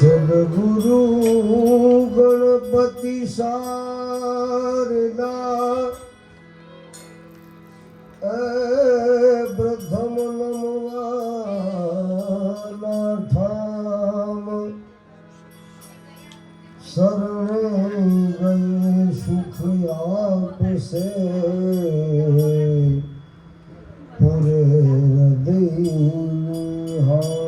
સદગુરુ ગણપતિ શારદા પ્રથમ નમવાના ઠામ શરણે ગયે સુખ આપશે પૂરે હૃદય હા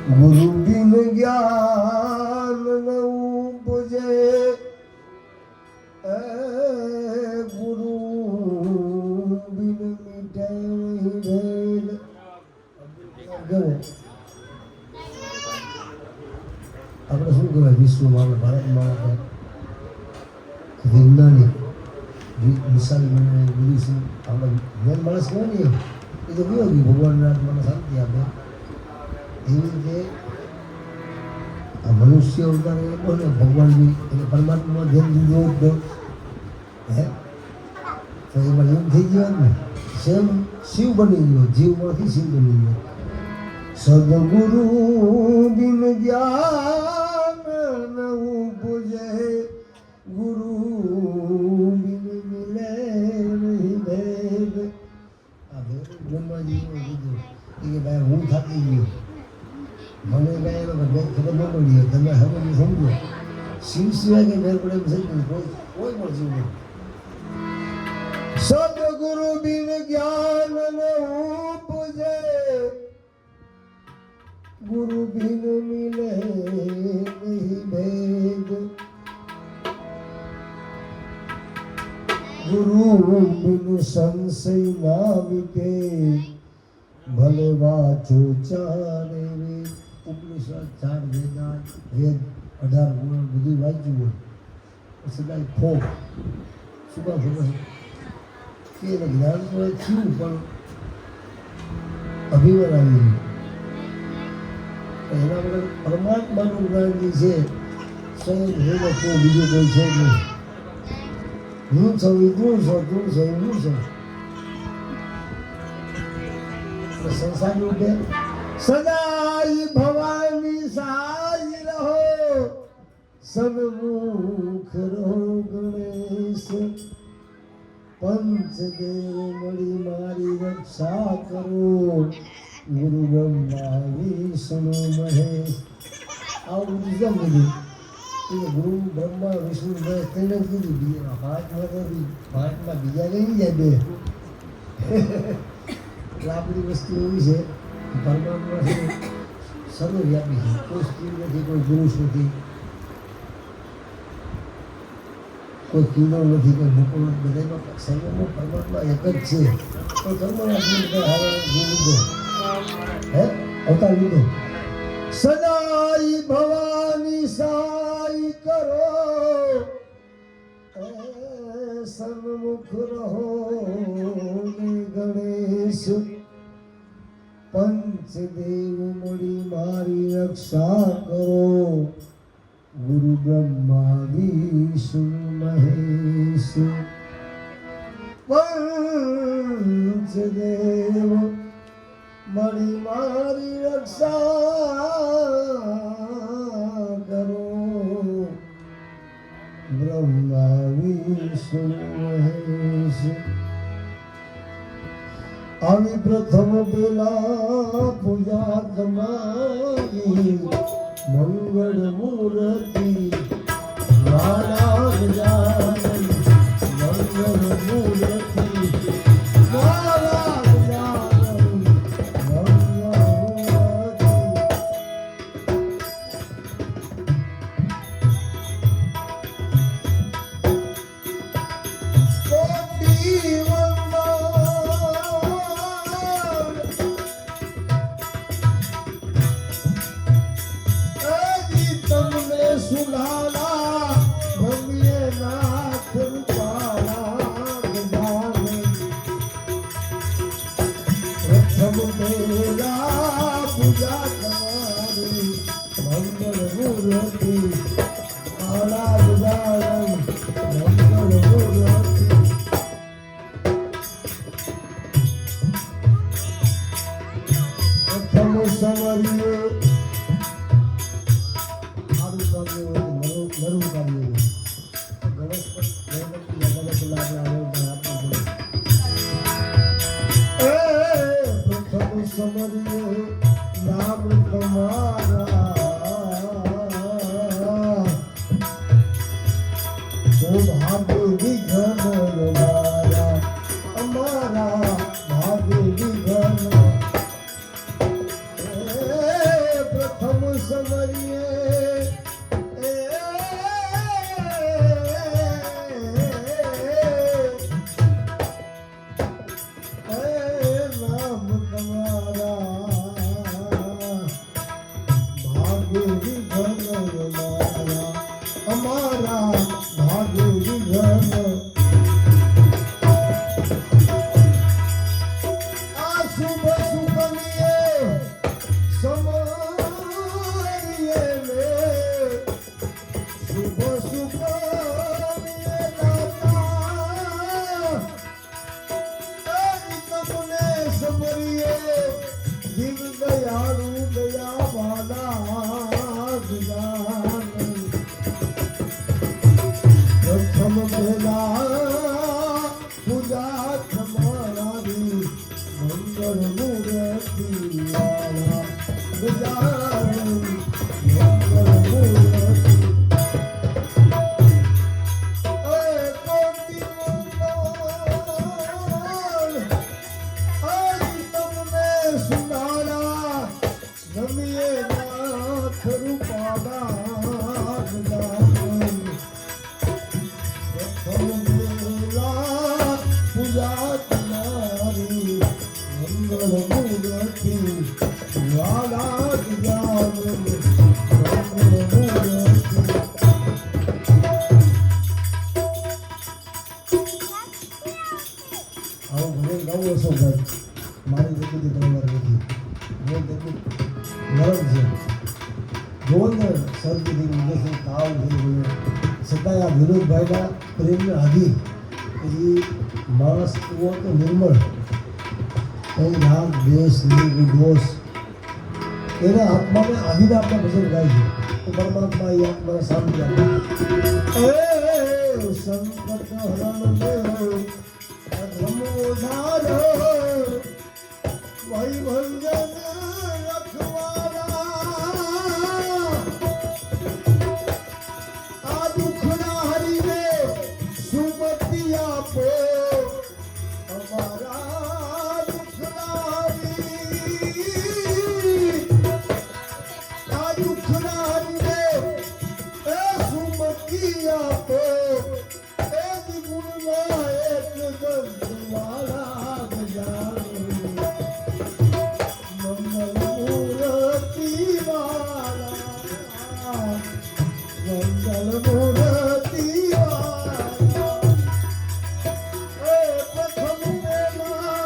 ગુરુ બિન જ્ઞાન ન ઉપજે ગુરુ બિન મીઠે આપણે શું કહેવાય વિશ્વમાં ભારતમાં વૈજ્ઞાનિક વિશાલ ગુરુ છે આપણે મેન માણસ કહેવાય ને એ તો વિયોગી ભગવાનના આત્માને શાંતિ આપે એવી રીતે આ મનુષ્ય અવતાર એવો ને ભગવાનની એટલે પરમાત્મા ધ્યાન દીધું હે તો એમાં લીન થઈ ગયો ને સેમ શિવ બની ગયો જીવમાંથી શિવ બની ગયો સદગુરુ બિન જ્ઞાન ન ઉપજે ગુરુ બિન મિલે નહીં ભેદ આ ભેદ બ્રહ્માજીએ કીધું કે ભાઈ હું થાકી ગયો મને કાંઈ એનો ખબર ન પડી તમે હવે સમજો શિવ સિવાય કે મેર પડે એમ સમજો કોઈ પણ જીવ નહીં સદગુરુ બિન જ્ઞાન ન ઉપજે ગુરુ બિન મિલે નહીં ભેદ ગુરુ બિન સંશય ના વિકે ભલે વાંચો ચારે વેદ ઉપનિષદ ચાર વેદાંત વેદ 18 ગુણ બધું વાંચ્યું હોય સદાય ફોક શું કામ ખબર કે એને જ્ઞાન થયું પણ અભિમાન આવી એના વગર પરમાત્માનું જ્ઞાન જે છે સ્વયં હું છું બીજું કોઈ છે નહીં હું છું તું છો તું છો હું છું સંસાર ઉઠે સદાય ભવાની સાજ રહો સન્મુખ રહો ગણેશ પંચદેવ મળી મારી રક્ષા કરો ગુરુ બ્રહ્મા વિષ્ણુ મહેશ આવું બીજા બધું ગુરુ બ્રહ્મા વિષ્ણુ મહેશ તેને કીધું બીજા ભારતમાં બીજા નહીં જાય બે આપણી વસ્તુ એવી છે પરમાત્મા છે સર્વવ્યાપી છે કોઈ સ્ત્રી નથી કોઈ પુરુષ નથી કોઈ કીડો નથી કોઈ મુકુળ બધામાં સર્વમાં પરમાત્મા એક જ છે તો લીધો હે અવતાર લીધો સદાય ભવાની સાઈ કરો સન્મુખ રહો ગણેશ પંચદેવ મળી મારી રક્ષા કરો ગુરુ બ્રહ્મા વિષ્ણુ મહેશ પંચદેવ મળી મારી રક્ષા કરો બ્રહ્મા વિષ્ણુ મહેશ આવી પ્રથમ પેલા પૂજા તમારી મંગળ મૂર્તિ મારા ગજાનન મંગળ મૂર્તિ મારા ગજાનન મંગળ મૂર્તિ પહેલા પૂજા તમારી મંગળ મૂર્તિ આલા ગુજારમ મંગળ મૂર્તિ પ્રથમ સમરીએ આરું કાર્ય નરું કાર્ય સમરિયો નામ તમારા તો ભાગ્ય વિઘન મારા અમારા ભાગ્ય વિઘન પ્રથમ સમરિયે અમારા ભાગ્ય વિઘન આ શુભ સુખનીએ સમયે લે શુભ સુખનીએ દાતા તમને સમરીએ જીવ દયાળુ દયા વાલા ગુજાર પ્રથમ પહેલા પૂજા તમારી મંગળ મૂર્તિ વાળા ગુજાર મંગળ મૂર્તિ કોટી તમને સુનાળા રમીએ નાથ રૂપાળા ગુજાર પૂજા તમારી મંગળ મૂર્તિ વાલા ગુજાર મંગળ મૂર્તિ આવું ભલે ગાવું હશો ભાઈ મારી જેટલી બરાબર નથી હું તેટલું નરમ છે જોરદાર શરદીથી ઉદ્દેશ તાવ થઈ ગયો છતાંય આ વિનોદભાઈના પ્રેમને આધી પછી માણસ એવો તો નિર્મળ કંઈ રાગ દ્વેષ નિર્ગુણ દોષ એના આત્માને આધીને આપણે ભજન ગાય છે તો પરમાત્મા એ આત્માને શાંતિ આપે સંકટ હરણ ધર્મોધાર વૈભંજન રખવાલા આ દુઃખના હરીને સુમતિ આપો અમારા દુઃખના હરી આ દુઃખના હરીને એ સુમતિ આપો એ ગુણના એક ગંધવાળા ગજાર મંગલ મૂર્તિ વાળા મંગલ મૂર્તિ પ્રથમ પહેલા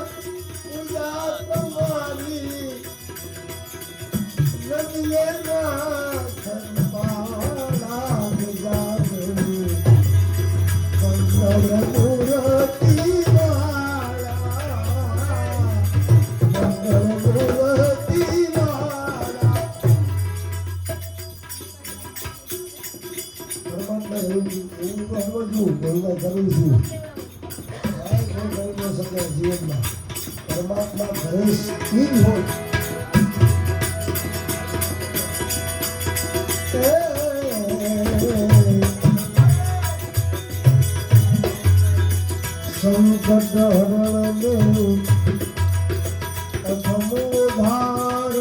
પૂજા તમારી નદીએ નાથ રૂપાળા ગુજાર મંગલ મૂર્તિ વાળા મંગલ મૂર્તિ વાળા પરમાત્મા એવું તો સમજવું બોલવા કરું છું જીવનમાં પરમાત્મા ઘરે સ્થિર હોય સંકટ હરણ અધમોધાર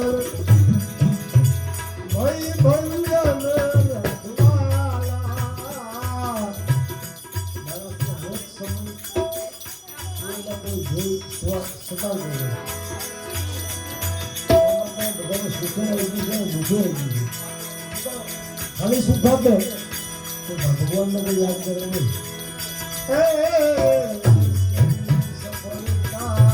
વૈભંજન રખવાલા ખાલી સુખ આપે તો ભગવાનને કોઈ યાદ કરે નહીં સફળતા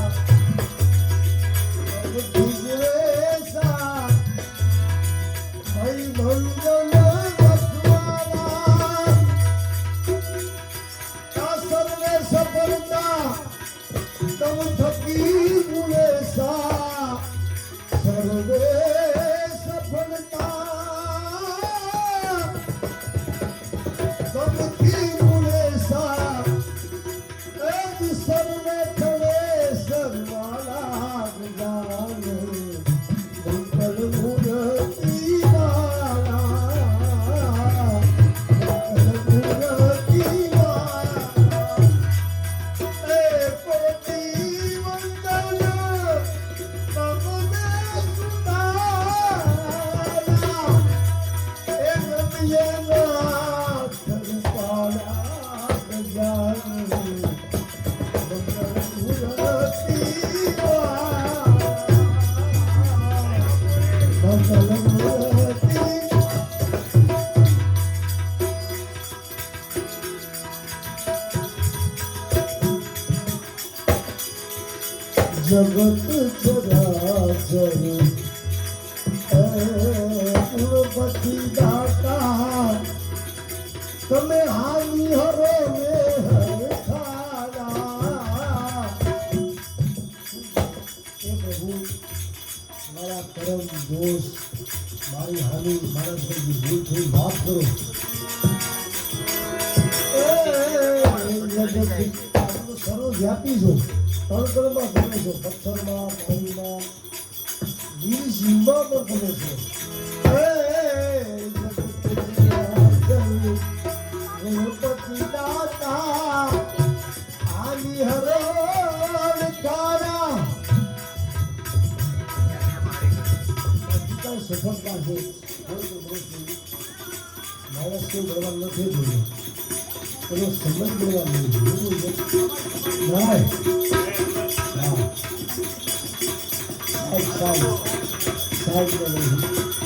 જગત ચરાચર ગુણપતિ દાતા તમે હાની હરો ને હરખાડા એ પ્રભુ મારા કરમ દોષ મારી હાનિ મારા થકી ભૂલ થઈ માફ કરો સર્વવ્યાપી છો તળકળમાં તમે છો પથ્થરમાં પાણીમાં ગીર સીમમાં પણ તમે છો ગણપતિ દાતા આલી હરણ તારા સફળતા છે માણસ કેવું ભણવાનું નથી જોયું એનો સમજ ભણવાનું જોયું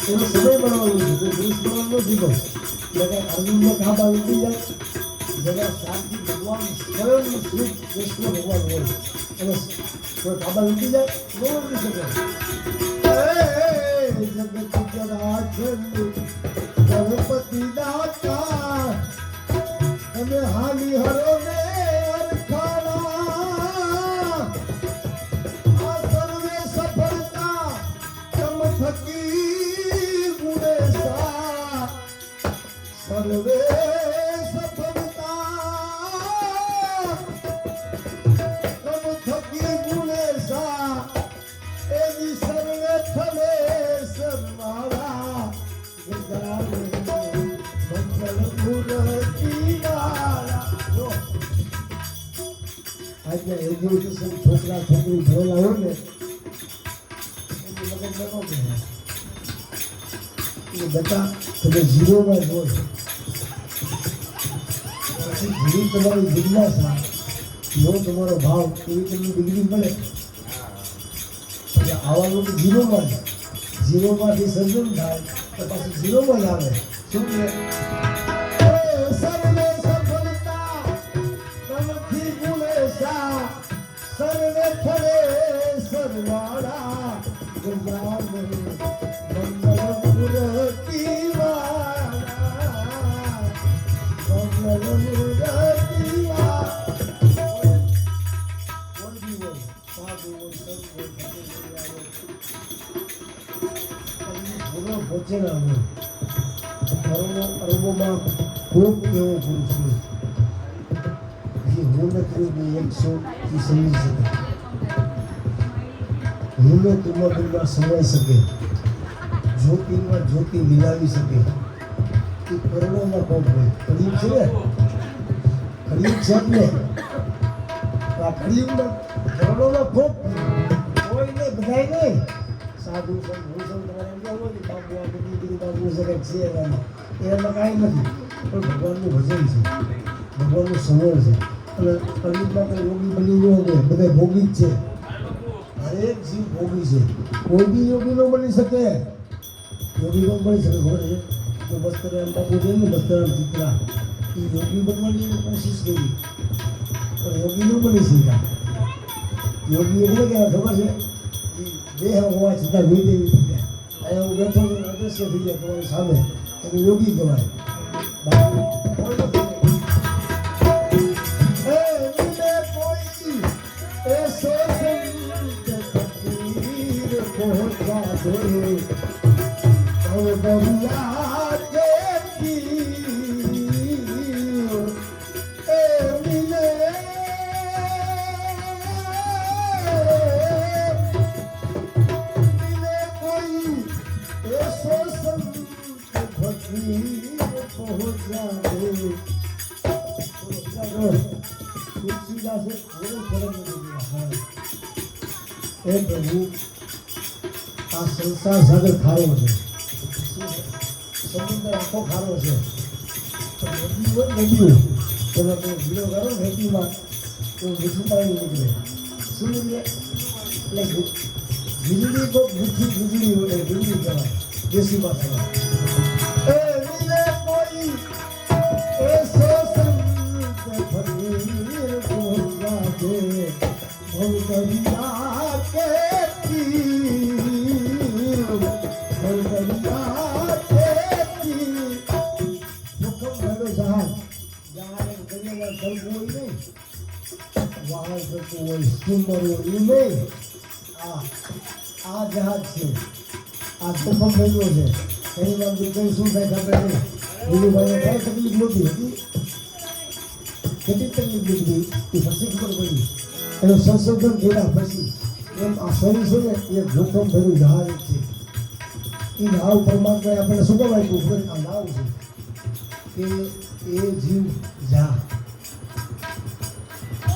એનો સમય ભણવાનું છે કોઈ પુરુષ ભણવાનું નથી તો જરા અરવિંદને કાબા ઉઠી જાય જરા શાંતિ ભગવાન સ્વયં શ્રી કૃષ્ણ ભગવાન હોય એને કોઈ કાબા ઉઠી જાય ન ઉઠી શકે જગત ચરાચર ગણપતિ દાતા તમે હાલી હરો ને હરખાડા આ સર્વે સફળતા તમ થકી ગુણેશા સર્વે સફળતા તમ થકી ગુણેશા એની સર્વે થલે સરવાળા ગજાને મંગલ મૂર્તિ વાળા જો આજે એજ્યુકેશન છોકરા છોકરી ભણેલા હોય ને એની મગજ નતો કે બેટા તમે ઝીરોમાં જ હોય પછી ઘણી તમારી જિજ્ઞાસા જો તમારો ભાવ એવી તમને ડિગ્રી મળે આવા લોકો ઝીરોમાંથી સર્જન થાય તો પાછું ઝીરોમાં જ આવે શું કે સર્વે સફળતા તમથી ગુણેશા સર્વે થરે સરવાળા ગજાનન મંગલ મૂર્તિ વાળા મંગલ મૂર્તિ અરબોમાં ખૂબ એવો પુરુષ છે જે હું નથી એકસો સમજી શકે હું તુમ્માં સમાઈ શકે જ્યોતિમાં જ્યોતિ મિલાવી શકે એ કરોડોમાં કોપ હોય કળિયુગ છે ને કળિયુગ છે ને આ કળિયુગમાં કરોડોમાં કોપ કોઈને બધાય નહીં સાધુ સંત હું સંત તમારે એમ કહેવું કે બાબુ આ બધી બાબુ છે કંઈક છે એમાં કાંઈ નથી પણ ભગવાનનું ભજન છે ભગવાનનું સમર છે અને કળિયુગમાં કંઈ યોગી બની ગયો ને બધા ભોગી જ છે હરેક જીવ ભોગી છે કોઈ બી યોગી ન બની શકે યોગી ન બની શકે ખબર છે તો બસ્તરામ બાબુ છે ને બસ્તરામ ચિત્રા એ યોગી બનવાની કોશિશ કરી પણ યોગી ન બની શક્યા યોગી એટલે કે ખબર છે દેહ હોવા છતાં વિદેવી થઈ જાય અહીંયા હું બેઠો છું અદૃશ્ય થઈ જાય તમારી સામે એને યોગી કહેવાય એ પ્રભુ આ સંસાર સાગર ખારો છે સમુદ્ર આખો ખારો છે નદીઓ એમાં તમે ભીડો કરો ખેતીમાં તો મીઠું પાણી નીકળે શું નીકળે એટલે વીજળી તો મીઠી વીજળી હોય વીજળી કહેવાય દેશી ભાષામાં ભગવાન ચાલતું હોય સ્ટીમર હોય એ નહીં. આ જહાજ છે, આ તોફાન બન્યો છે, એની બાબતે કઈ શું થાય ખબર નહીં. ગુરુભાઈને કાંઈ તકલીફ નહોતી હતી, કેટલી તકલીફ નીકળી એ પછી ખબર પડી. એનું સંશોધન કર્યા પછી એમ આ શરીર છે ને એ જોખમ ભર્યું જહાજ છે. એ નાવ પરમાત્માએ આપણને શું કામ આપ્યું ખબર? આ નાવ છે કે એ જીવ જા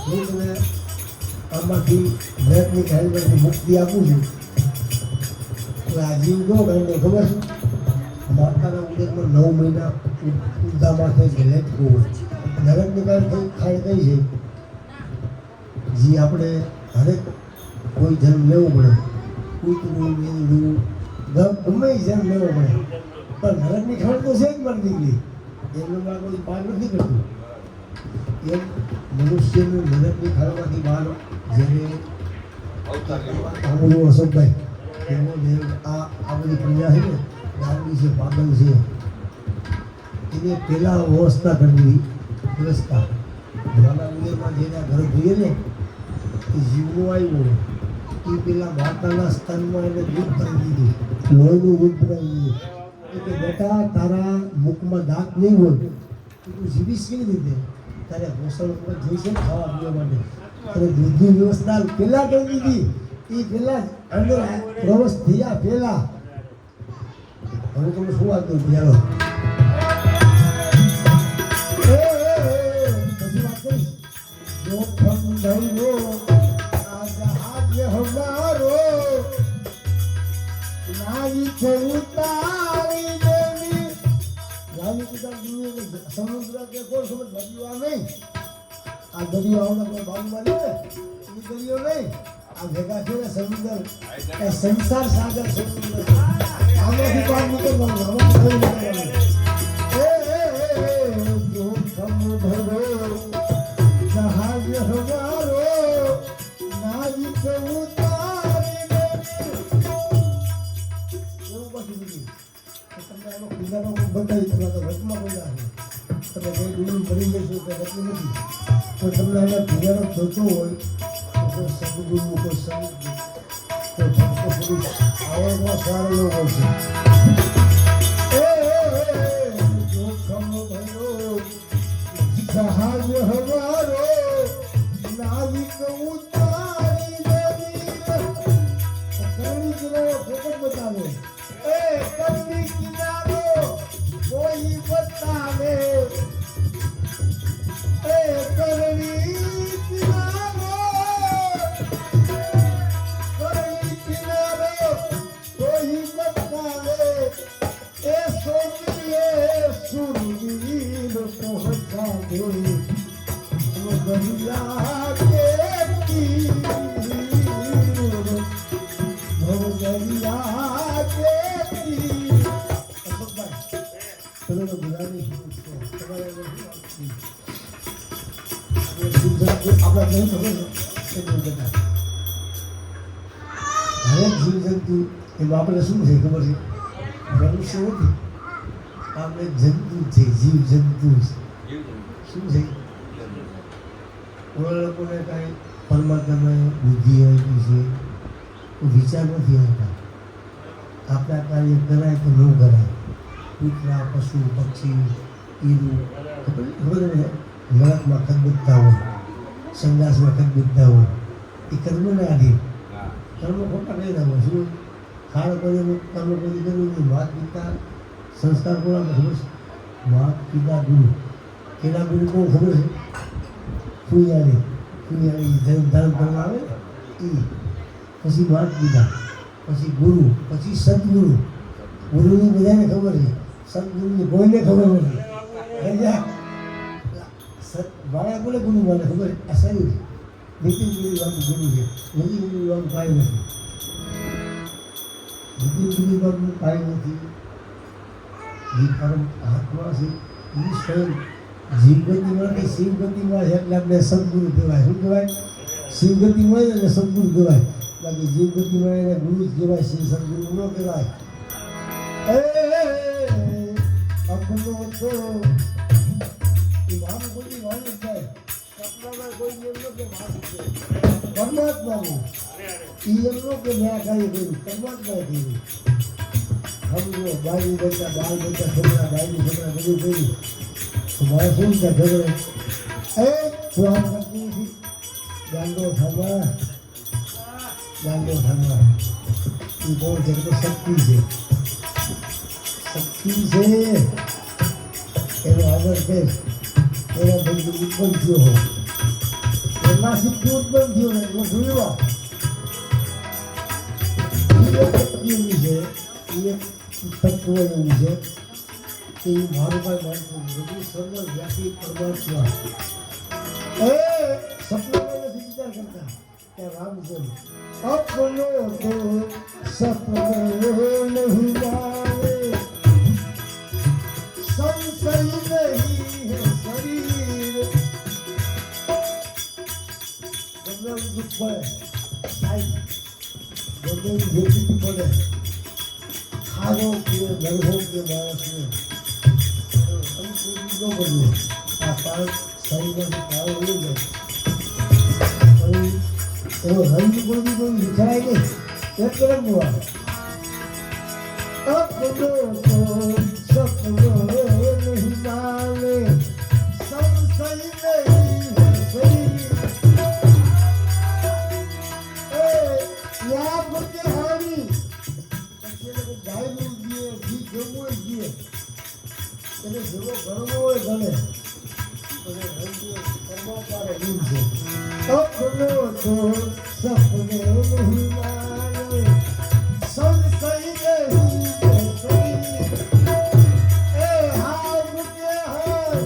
હું તને આમાંથી બ્રેકની હેલ્મેટની મુક્તિ આપું છું. આ જીવ ન ગણને ખબર છે માતાના ઉદરમાં 9 મહિના ઉદામાં થઈ છે લેટકો નરકની ખાણ કઈ છે જે આપણે હરેક કોઈ જન્મ લેવો પડે, કૂતરું મેંદું ગમે જન્મ લેવો પડે, પણ નરકની ખાણ તો છે જ મારી દીકરી એમનામાં કોઈ પાર નથી કરતું. એમ મનુષ્યનું નરકની ખાણમાંથી બહાર જ્યારે અમરું અશોકભાઈ એનો આ બધી પ્રજા છે ને ગામડી છે, પાગલ છે, એને પહેલાં વ્યવસ્થા કરવી. વ્યવસ્થા નાના ઉદયમાં જેના ઘરે જોઈએ ને એ જીવનું આવ્યું એ પેલા માતાના સ્થાનમાં એને દૂધ કરી દીધું, લોહીનું દૂધ બનાવી દીધું. કે બેટા તારા મુખમાં દાંત નહીં હોય તો તું જીવીશ કેવી રીતે? તારે પોષણ જોઈશે ને ખાવા પીવા માટે. તારે દૂધની વ્યવસ્થા પહેલાં કરી દીધી. એ પહેલાં અંદર પ્રવેશ થયા પહેલાં. હવે તમે શું વાત કરું ચાલો પછી વાત કરીશ. જોખમ ધૈર્યો આ જહાજ હમારો નાવી છે ઉતારી દેવી. રાની પિતા સમુદ્ર કે કોઈ સમજ દરિયો નહીં. આ દરિયો આવના કોઈ બાબુવાલી ને એ દરિયો નહીં. આ ભેગા છે ને સમુદ્ર એ સંસાર સાગર સમુદ્ર આમાંથી બહાર નીકળવાનું આમાંથી નીકળવાનું. જોખમ ધરો જહાજ હમારો નાવી છે ઉતારી દેવી. એવું પછી બીજું તમને એનો પીઝાનો બતાવી તમે તો વચમાં બોલ્યા છે તમે કઈ દૂર મરી જશો કે વચમાં નથી. પણ તમને એના પીઝાનો જોતો હોય તો કોઈ સદગુરુ કોઈ સંત કોઈ ભક્ત પુરુષ આવડમાં સારો એવો હોય છે. જોખમ ભયો જહાજ હમારો નાવિક ઉતારી દેવી. કરણી કિનારો ફોકટ બતાવે કરણી કિનારો કોઈ બતાવે કરણી કિનારો કોઈ બતાવે સોમીએ સુરવીર પહોંચાવે દરિયા કે તીર દરિયા કે તીર. તમે તો ગુજરાતી તમારે આપણા નહીં ખબર છે બધા હરેક જીવજંતુ એમાં આપણે શું છે ખબર છે? મનુષ્ય નથી, આપણે જંતુ છે, જીવજંતુ છે. શું છે? ઓલા લોકોને કાંઈ પરમાત્માને બુદ્ધિ આપી છે તો વિચાર નથી આવતા. આપણા કાર્ય કરાય તો ન કરાય. કૂતરા પશુ પક્ષી ઈરું ખબર ને નરકમાં ખદબદતા હોય, સંદાસમાં ખદબદતા હોય એ કર્મને આધીન. કર્મ ખોટા કર્યા હોય. શું ખાણ કર્યું કર્મ કોઈ કર્યું નહીં. માત પિતા સંસ્કાર કોણ ખબર છે? માત પિતા ગુરુ. કેના ગુરુ કોણ ખબર છે? ફૂયાળી ધર્મ કરવા આવે એ પછી માત પિતા પછી ગુરુ પછી સદગુરુ. ગુરુની બધાને ખબર છે, સદગુરુની કોઈને ખબર નથી. વાળા બોલે ગુરુ મને ખબર આ શરીર નીતિન ગુરુ બાબુ ગુરુ છે, નીતિન ગુરુ બાબુ કાંઈ નથી. નીતિન ગુરુ બાબુ કાંઈ નથી. જે પરમ આત્મા છે એ સ્વયં જીવગતિમાં કે શિવગતિમાં છે એટલે આપણે સદગુરુ કહેવાય. શું કહેવાય? શિવગતિમાં એટલે સદગુરુ કહેવાય. બાકી જીવગતિમાં એને ગુરુ જ કહેવાય, શ્રી સદગુરુ ન કહેવાય. અપનો તો એ વામ કોઈ વામ જ થાય. સપનામાં કોઈ એમ ન કે મારું છે પરમાત્માનું ઈ એમ ન કે મેં કાંઈ કર્યું પરમાત્માએ કર્યું સમજો બાઈ બેટા બાલ બેટા છોકરા બાઈ છોકરા બધું કર્યું તો મારે શું છે ઝઘડે એ તું આમ કરતી નથી ગાંડો થવા એ કોણ છે તો શક્તિ છે એનો આગળ કે એના ભાઈ ઉત્પન્ન થયો હોય એમાં શક્તિ ઉત્પન્ન થયો ને હું જોયો એવી છે એ તત્વ એવું છે કે એ મારું કાંઈ માનતું બધું સર્વવ્યાપી પરમાત્મા એ સપનામાં નથી વિચાર કરતા કે રામ છે अपनो तो सपने नहीं आए संशय नहीं है शरीर गंगा दुख पड़े साई गंगा व्यक्ति पड़े खानो के नरभों के मानस में हम कोई न बने आपात सही में पाव हो गए એનો રંગ કોઈ વિચારાય નહીં એ કેમ જોવા अपनो तो सपनो नहीं माने संशय नहीं है शरीर या मुझे हानि પછી લોકો ગાયનું જીએ ઘી જેવું હોય જીએ એને જેવો ગણવો હોય ગણે અને રંગ પરમાત્માનો ગુણ છે अपनो तो सपने नहीं माने संशय नहीं है शरीर हाथ के हाथ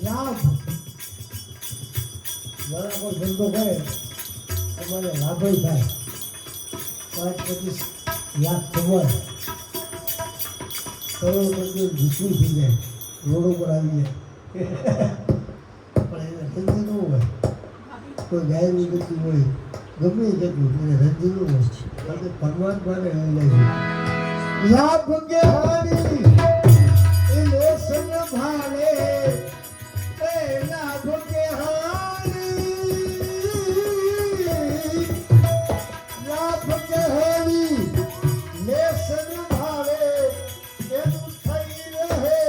लाभ बराबर धंधो करे તમારે લાભ થાય 5-25 લાખ કમાય કરોડપતિ વિષ્ણુ થઈ જાય રોડ ઉપર આવી જાય પણ એને ધંધો ન હોય કોઈ ગાયનું ગતિ હોય ગમે કેટલું એને રંજી ન હોય કારણ પરમાત્માને લાભ કે હાની એ લેસન ભાલે એ લાભ કે હાની લાભ કે હાની લેસન ભાલે એનું થઈ રહે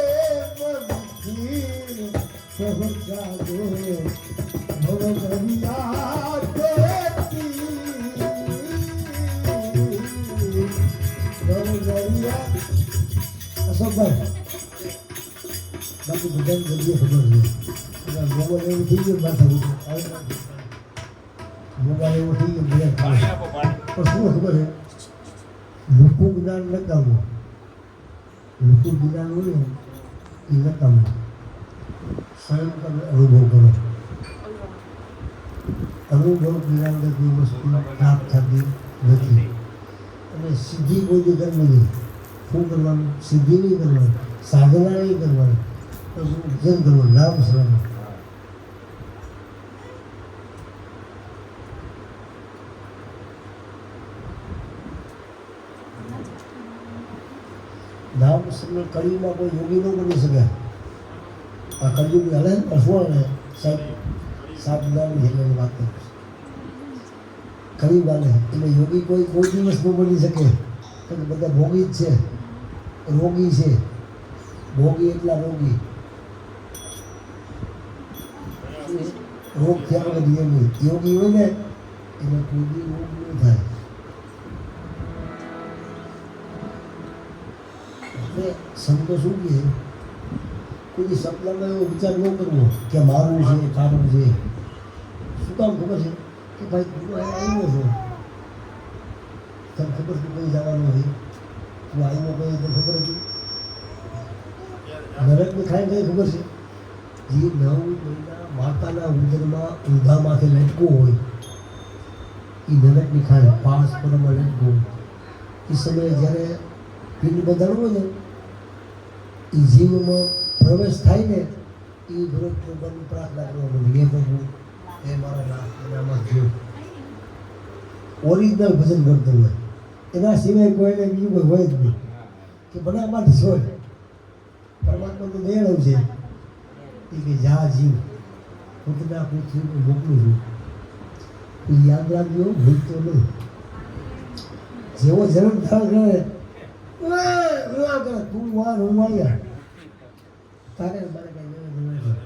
મનથી પહોંચા દો બાકી બધાની જગ્યાએ ખબર છે મોબાઈલ એવું થઈ ગયું માથા મોબાઈલ એવું થઈ ગયું બધા પણ શું ખબર છે લોકો જ્ઞાન નકામું લોકો જ્ઞાન હોય ને એ નકામું સ્વયં તમે અનુભવ કરો અનુભવ જ્ઞાન કોઈ વસ્તુ પ્રાપ્ત થતી નથી અને સિદ્ધિ કોઈ દી કરવી નહીં શું કરવાનું સિદ્ધિ નહીં કરવાનું સાધના નહીં કરવાનું જેમ કરવું નામ સ્મરણ નામ સ્મરણ કળીમાં કોઈ યોગી ન બની શકે આ કળિયુગ હલે ને શું ને સાત નામની હેલવાની વાત કરું કળી બાને એટલે યોગી કોઈ દિવસ ન બની શકે બધા ભોગી જ છે રોગી છે ભોગી એટલા રોગી રોગ થયા વગર નિયમિત યોગી હોય ને એને કોઈ દી રોગ ન થાય એટલે સંતો શું કહે કોઈ સપનામાં એવો વિચાર ન કરવો કે મારું છે તારું છે શું કામ ખબર છે કે ભાઈ તું આવ્યો છો તને ખબર તું કઈ જવાનું હોય તું આવ્યો કઈ તો ખબર હતી નરકને ખાઈ કઈ ખબર છે જે 9 મહિના માતાના ઉદરમાં ઊંધામાંથી લટકો હોય એ નરકની ખાય 5 પરમાં લટકો એ સમયે જ્યારે પિંડ બધાડવો ને એ જીવમાં પ્રવેશ થાય ને એ વિરોધ ભગવાનની પ્રાર્થના કરવા માંડી હે પ્રભુ હે મારા નાથ એનામાં જીવ ઓરિજિનલ ભજન કરતો હોય એના સિવાય કોઈને બીજું કોઈ હોય જ નહીં કે બનાવમાંથી હોય પરમાત્મા તો દેણું છે એ કે જા જીવ પૂતના પૃથ્વીને મોકલું છું. એ યાદ રાખજો, ભૂલતો નહીં. જેવો જન્મ થાય કરે તું વાર હું આવ્યા તારે મારે કઈ લેવા નથી.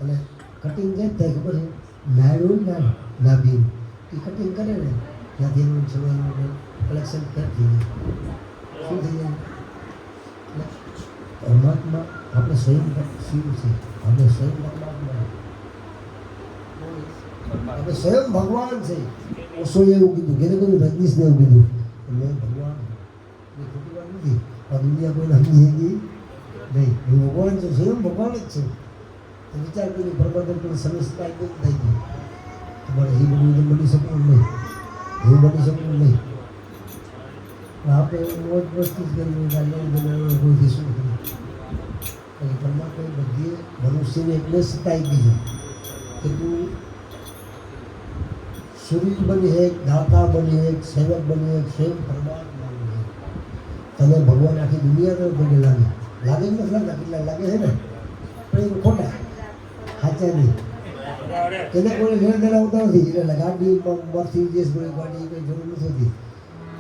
અને કટિંગ જે થાય ખબર છે, નાડું નાભી એ કટિંગ કરે ને ત્યાંથી એનું છોડવાનું કલેક્શન કરતી શું થઈ જાય. પરમાત્મા આપણે સ્વયં શિવ છે, આપણે સ્વયં પરમાત્મા, આપણે સ્વયં ભગવાન છે. ઓશોએ એવું કીધું, ઘેરે કોઈ રજનીશને એવું કીધું, મેં ભગવાન એ ખોટી વાત નથી. આ દુનિયા કોઈને સમજી ગઈ નહીં. હું ભગવાન છું, સ્વયં ભગવાન જ છું. વિચાર કરી પરમાત્મા પણ સમજતા થઈ ગઈ. તમારે એ બધું બની શકવું નહીં, એવું બની શકવું નહીં. આપણે મોજ વસ્તુ જ કરવી કોઈથી શું કર્યું. પરમાત્મા બધી મનુષ્યને એટલે શીખાઈ ગઈ છે કે તું સૂર્ય બની એક, દાતા બની એક, સેવક બની એક, સ્વયં પરમાત્મા બની એક. તને ભગવાન આખી દુનિયા તો પગે લાગે લાગે જ નથી લાગતા, કેટલા લાગે છે ને, પણ એ ખોટા સાચા નહીં. એને કોઈ લેણ દેણ આવતા નથી. એટલે ગાડી મર્સિડીઝ કોઈ ગાડી કંઈ જરૂર નથી હોતી.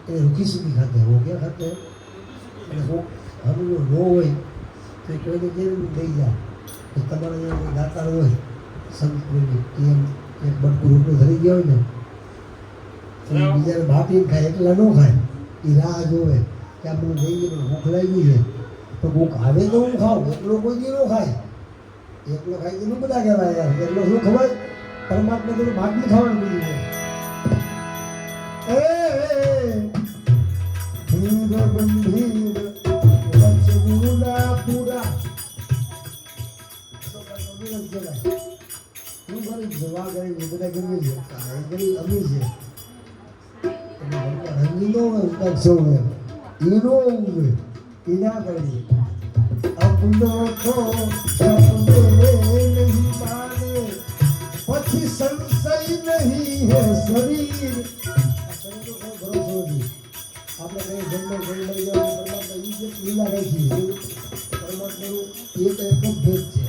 એ રૂકી સૂકી ખાતે હો ક્યાં ખાતે. અને હમણાં નો હોય તો કોઈને કેવું દઈ જાય. તમારે અહીંયા દાતાર હોય સંત કોઈની એમ એક બટકું રોટલું ધરી ગયા હોય ને તો બીજાને બાપીને ખાય, એકલા ન ખાય. એ રાહ જોવે કે આ બધું થઈ ગયું, ભૂખ લાગી છે તો ભૂખ આવે તો હું ખાઉં. એકલો કોઈ દી ન ખાય. એકલો ખાઈ તો બધા કહેવાય યાર. એકલો શું ખવાય? પરમાત્મા તો ભાગની ખાવાનું બીજું છે. પછી સંશય નહીં હે શરીર. આપણે કઈ જન્મ કોઈ મરી જાય પરમાત્મા એ જે લીલા રાખી પરમાત્માનું એક જ ભેદ છે.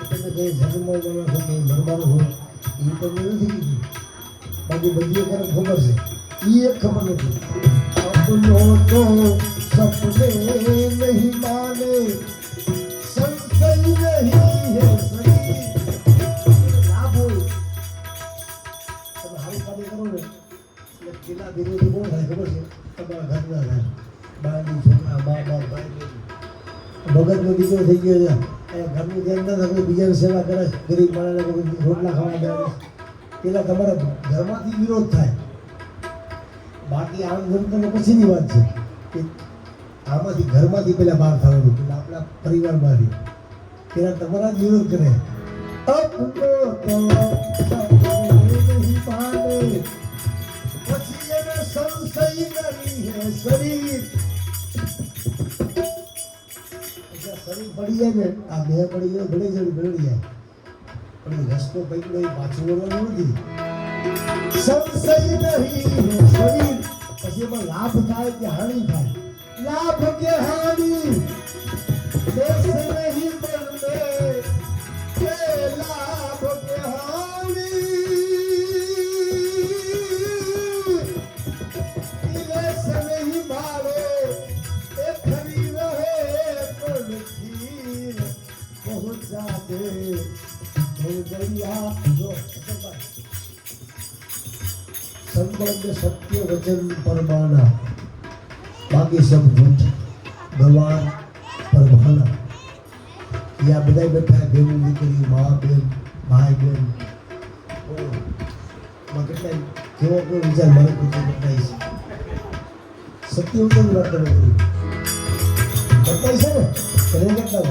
તમે કઈ જન્મ હોય કંઈ મરવાનું હોય એ તમને નથી કીધું. બાકી બધી એક ખબર છે, એ એક ખબર નથી. अपनों को सपने नहीं माने, संशय नहीं है शरीर. लाभ હોય તમે હારી કાઢી કરો ને એટલે પેલા વિરોધી કોણ થાય ખબર છે? તમારા ઘરના થાય. બાળની છોકરા, બા બાપ, ભાઈ ભગતનો દીકરો થઈ ગયો છે, ઘરનું ધ્યાન ના થાય, બીજાની સેવા કરે, ગરીબ માણસને રોટલા ખાવા દે. પેલા તમારા ઘરમાંથી વિરોધ થાય. બાકી આમ જનતાને પછીની વાત છે કે આમાંથી ઘરમાંથી પેલા બહાર થવાનું, પેલા આપણા પરિવારમાંથી પેલા તમારા જ વિરોધ કરે. પછી એને સંશય નહીં હે શરીર. શરીર પડી જાય ને, આ બે પડી જાય, ભલે જડી ભળી જાય, પણ રસ્તો પકડો એ પાછું વળવાનું નથી. સંશય નહીં હે શરીર. પછી એમાં લાભ થાય કે હાનિ થાય. લાભ કે હાનિ દેશ નહીં બનને, કે લાભ કે હાનિ દેશ નહીં ભાવે. એ ખરી રહે પણ ખીર પહોંચા દે દરિયા. જો संकल्प सत्य वचन परमाना, बाकी सब झूठ. भगवान परमाना या बधाई बैठा बेन दीकरी, माँ बेन, भाई बेन. કેટલા કેવો કોઈ વિચાર મારે પૂછે બતાવી છે. સત્ય વચન વાત કરવી બતાવી છે ને કરે કરતા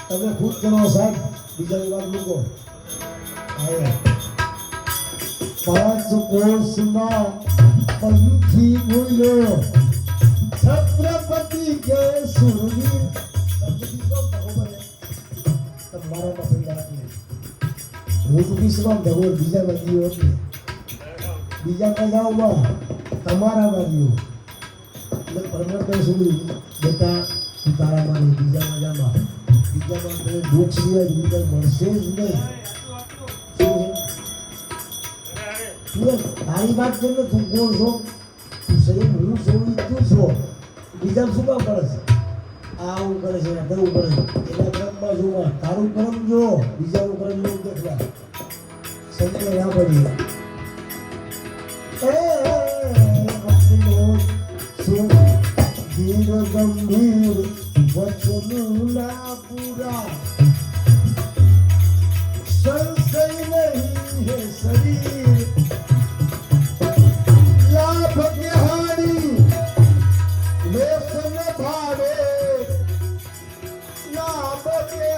તમે ખુદ કરો સાહેબ, બીજાની વાત મૂકો. પાંચ કોષમાં પંખી બોલ્યો છત્રપતિ કે સુરવીર. મારામાં પેલા હું તો વિશ્વાસ ભગવાન બીજામાં જીવો એટલે બીજા કદાઓમાં તમારામાં જીવો. એટલે પરમાત્મા સુધી બેટા તું તારામાં નહીં, બીજા મજામાં. બીજામાં દુઃખ સિવાય બીજા મળશે જ નહીં. તારી વાત છે ને તું કોણ છો તું સહી હું છું તું છો બીજા શું કામ કરે છે આવું કરે છે તેવું કરે છે એના કર્મમાં જોવા તારું કર્મ જો બીજાનું કર્મ નહીં દેખવા સમજે ના પડી ધીર ગંભીર વચન ના પૂરા સંશય નહીં હે શરીર લાભ કે હારી લેસન ભાવે લાભ કે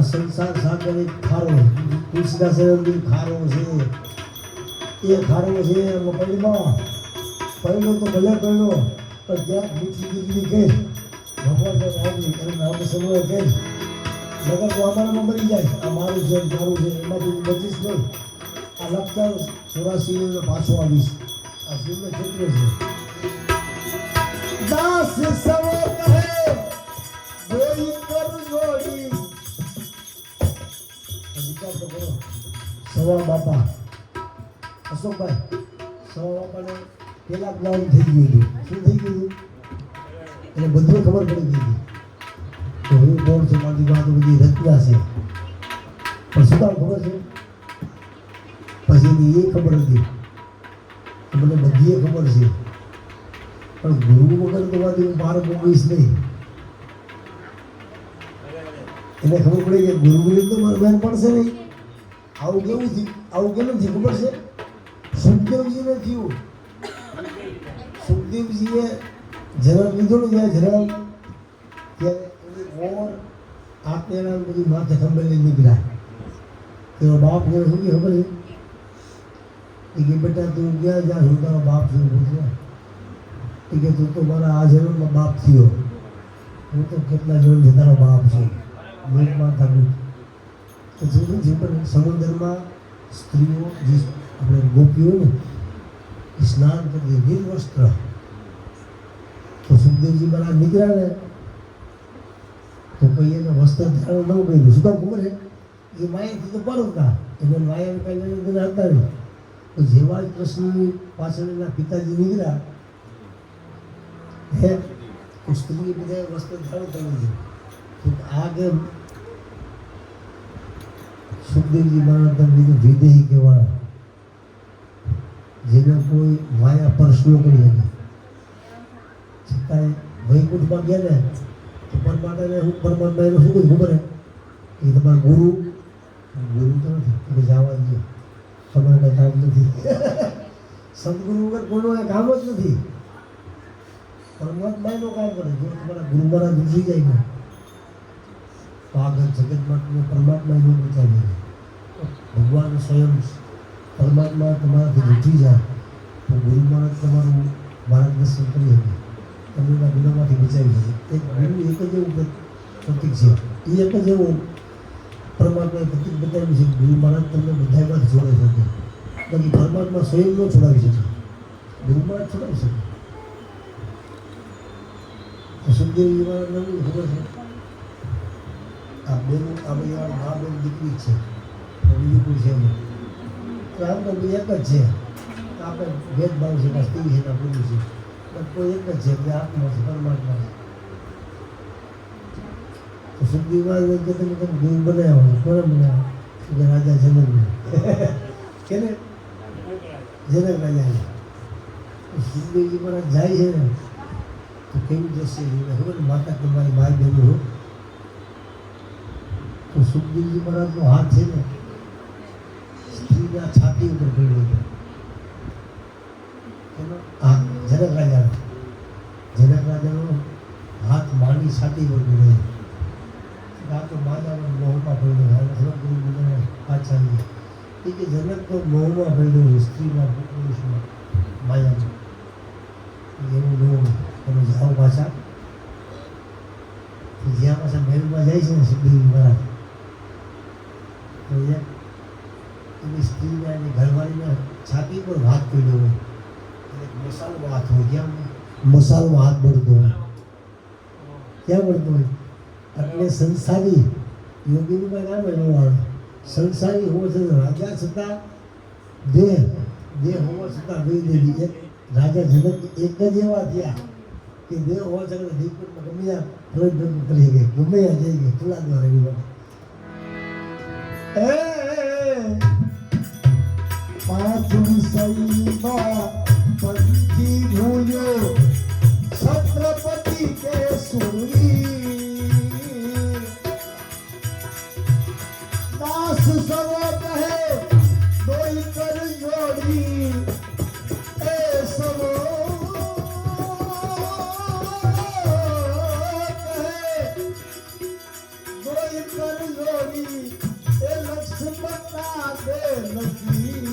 સંસાર સાગર એક ખારો તુલસીદાસ ખારો છે એ ખારો છે એમાં પહેલો તો ભલે પહેલો પણ ક્યાંક મીઠી દીકરી કહે ભગવાન આવી એનું નામ સમય કહે નગર તો અમારામાં મરી જાય આ મારું છે મારું છે એમાંથી બચીશ નહીં આ લખતા 84 પાછો આવીશ આ શિવને ક્ષેત્ર છે દાસ સવ કહે જોઈ કર જોડી વિચાર તો કરો સવા બાપા અશોકભાઈ સવા બાપાને પેલા જ્ઞાન થઈ ગયું હતું શું થઈ ગયું હતું એને બધું ખબર પડી ગઈ હતી તો હું કોણ છું મારી વાત બધી રચના છે પણ શું કામ ખબર છે પછી એ ખબર હતી મને બધી ખબર છે પણ ગુરુ વગર તો વાત હું બહાર મૂકીશ નહીં એને ખબર પડી કે ગુરુની તો મારે બેન પડશે નહીં આવું કેવું થયું આવું કેમ થયું ખબર છે સુખદેવજીને થયું સુખદેવજીએ જન્મ લીધો ને ત્યાં જન્મ ત્યારે ઓર આપેલા બધી માથે ખંભેલી નીકળ્યા એનો બાપ ને શું ખબર છે કે બેટા તું ક્યાં જા હું તારો બાપ છું પૂછ્યા કે તું તો મારા આ જન્મમાં બાપ થયો હું તો કેટલા જન્મથી તારો બાપ છું મેઘમાં થયું તો જે પણ સમુદ્રમાં સ્ત્રીઓ જે આપણે ગોપીઓ ને એ સ્નાન કરતી નિર્વસ્ત્ર તો સુખદેવજી મારા નીકળ્યા ને તો કોઈ એને વસ્ત્ર ધારણ ન કર્યું શું કામ ખબર છે એ માયાથી તો પર હતા એને માયા પહેલાં હતા નહીં તો જેવા કૃષ્ણની પાછળ એના પિતાજી નીકળ્યા હે તો સ્ત્રીએ બધા વસ્ત્ર ધારણ કરી દીધું તો આ કેમ સુખદેવજી મહારાજ તમને વિદેહી કહેવાય જેને કોઈ માયા સ્પર્શ ન કરી શકે છતાંય વૈકુંઠમાં ગયા ને તો પરમાત્માને હું પરમાત્મા એનું શું કહ્યું ખબર એ તમારા ગુરુ ગુરુ તો નથી તમે જવા દઈએ તમારે કંઈ કામ નથી સદગુરુ વગર કોઈનો એ કામ જ નથી પરમાત્મા એનું કામ કરે જો તમારા ગુરુ મહારાજ ઉઠી જાય ને તો આગળ જગતમાં પરમાત્મા એનું બચાવી દે ભગવાન સ્વયં પરમાત્મા તમારાથી ઉઠી જાય તો ગુરુ મહારાજ તમારું માર્ગદર્શન કરી શકે તમને એના ગુનામાંથી બચાવી શકે એક ગુરુ એક જ એવું પ્રતિક છે એ એક જ એવું પરમાત્માએ પ્રતિક બતાવ્યું છે ગુરુ મહારાજ તમને બધામાંથી છોડાવી શકે બાકી પરમાત્મા સ્વયં ન છોડાવી શકે ગુરુ મહારાજ છોડાવી શકે સુખદેવજી મહારાજ નવું ખબર છે આ બેન આ બધી મા બેન દીકરી છે બીજું કોઈ છે નહીં આમ તો એક જ છે આપણે ભેદભાવ છે કે સ્ત્રી છે કે પુરુષ છે પણ કોઈ એક જ છે કે આત્મા છે પરમાત્મા છે તો સુખદેવ મહારાજ કે તમે ગુરુ બનાવ્યો કોને બનાવ્યો કે રાજા જનક કેને જનક રાજા સુખદેવજી મહારાજ જાય છે ને તો કેવું જશે ખબર ને માતા તમારી ભાઈ બહેનો હો તો સુખદેવજી મહારાજનો હાથ છે ને સ્ત્રીના છાતી ઉપર પડ્યો હતો આ જનક રાજાનો હાથ માની છાતી પર પડ્યો આ તો માતાનો મોહમાં પડ્યો થોડો ગુરુ મને પાછા એ કે જનક તો મોહમાં પડ્યો સ્ત્રીના પુરુષમાં માયામાં એવું ન તમે જાઓ પાછા જ્યાં પાછા મહેલમાં જાય છે ને સુખદેવી મહારાજ એની સ્ત્રીના એની ઘરવાળીના છાતી પર હાથ પડ્યો હોય એટલે મસાલો હાથ હોય ક્યાં મસાલો હાથ બળતો હોય ક્યાં બળતો હોય એટલે સંસારી યોગીનું કાંઈ નામ એનું આવે સંસારી હોવો છતાં રાજા છતાં દેહ હોવા છતાં બે દેવી એક રાજા જનક એક જ એવા થયા કે દેહ હોવા છતાં દેવપુરમાં ગમે ત્યાં પ્રયોગ કરી ગયા ગમે ત્યાં જઈ ગયા ખુલ્લા દ્વારા એવી પાંચમી સહીમાં પંથી ભૂલ્યો છત્રપતિ કે સુરી દાસ સવો કહે દોઈ કર જોડી એ સવો કહે દોઈ કર જોડી એ લક્ષ્મણ દે લકીર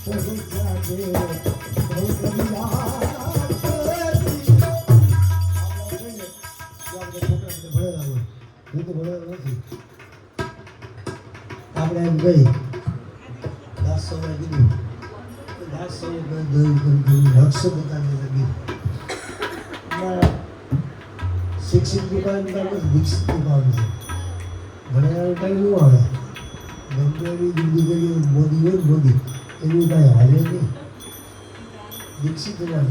પહોંચા દે આપણે એમ કહી દાસ સમય કીધું દાસ સમય લક્ષ બતાવી લગી શિક્ષિત દુકાન વિકસિત દુકાન છે ભણેલા કાંઈ ન આવે ગમે એવી દીકરીઓ મોદી હોય મોદી એવું કાંઈ હાલે નહીં દીક્ષિત ના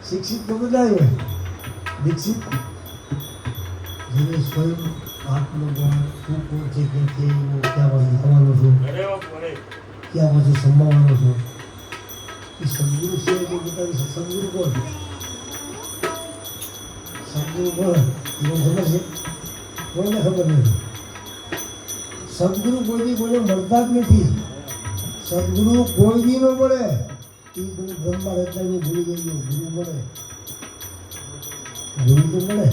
શિક્ષિત તો બધા હોય દીક્ષિત જેને સ્વયં આત્મજ્ઞાન શું કોણ છે કે છે હું ક્યાં બાજુ થવાનો છું ક્યાં બાજુ સંભાવવાનો છું એ સદગુરુ છે કે બતાવી સદગુરુ કોણ સદગુરુ કોણ એને ખબર છે કોઈને ખબર નથી સદગુરુ કોઈની કોઈને મળતા જ નથી સદગુરુ કોઈ બી ન મળે એ બધું બ્રહ્મા રચનાની ભૂલી ગઈ ગુરુ મળે ગુરુ તો મળે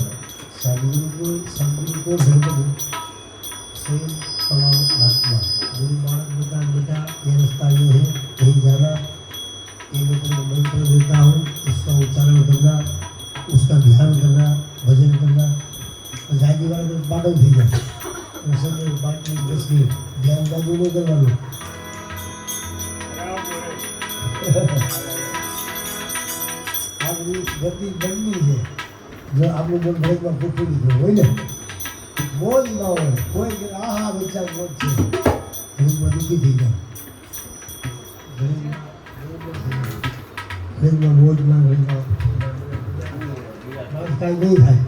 સદગુરુ કોઈ સદગુરુ કોઈ ભણતું स्वयं તમારો આત્મા ગુરુ બાળક બધા बेटा ये रास्ता ये है कहीं जाना ये लोगों को मंत्र देता हूँ उसका उच्चारण करना उसका ध्यान करना भजन करना और जागी वाला तो पागल થઈ જાય समय 5 मिनट 10 मिनट ધ્યાન જાગુ નહીં કરવાનું આ બધી ગતિ બનની છે જો આપણું મન બ્રેકમાં ફૂફડી ગયું હોય ને મોજ ના હોય કોઈ કે આહા બચ્ચા મોજ છે ઘણીમાં દુઃખી થઈ જાય ઘણીમાં મોજમાં ઘણીમાં કાંઈ નહીં થાય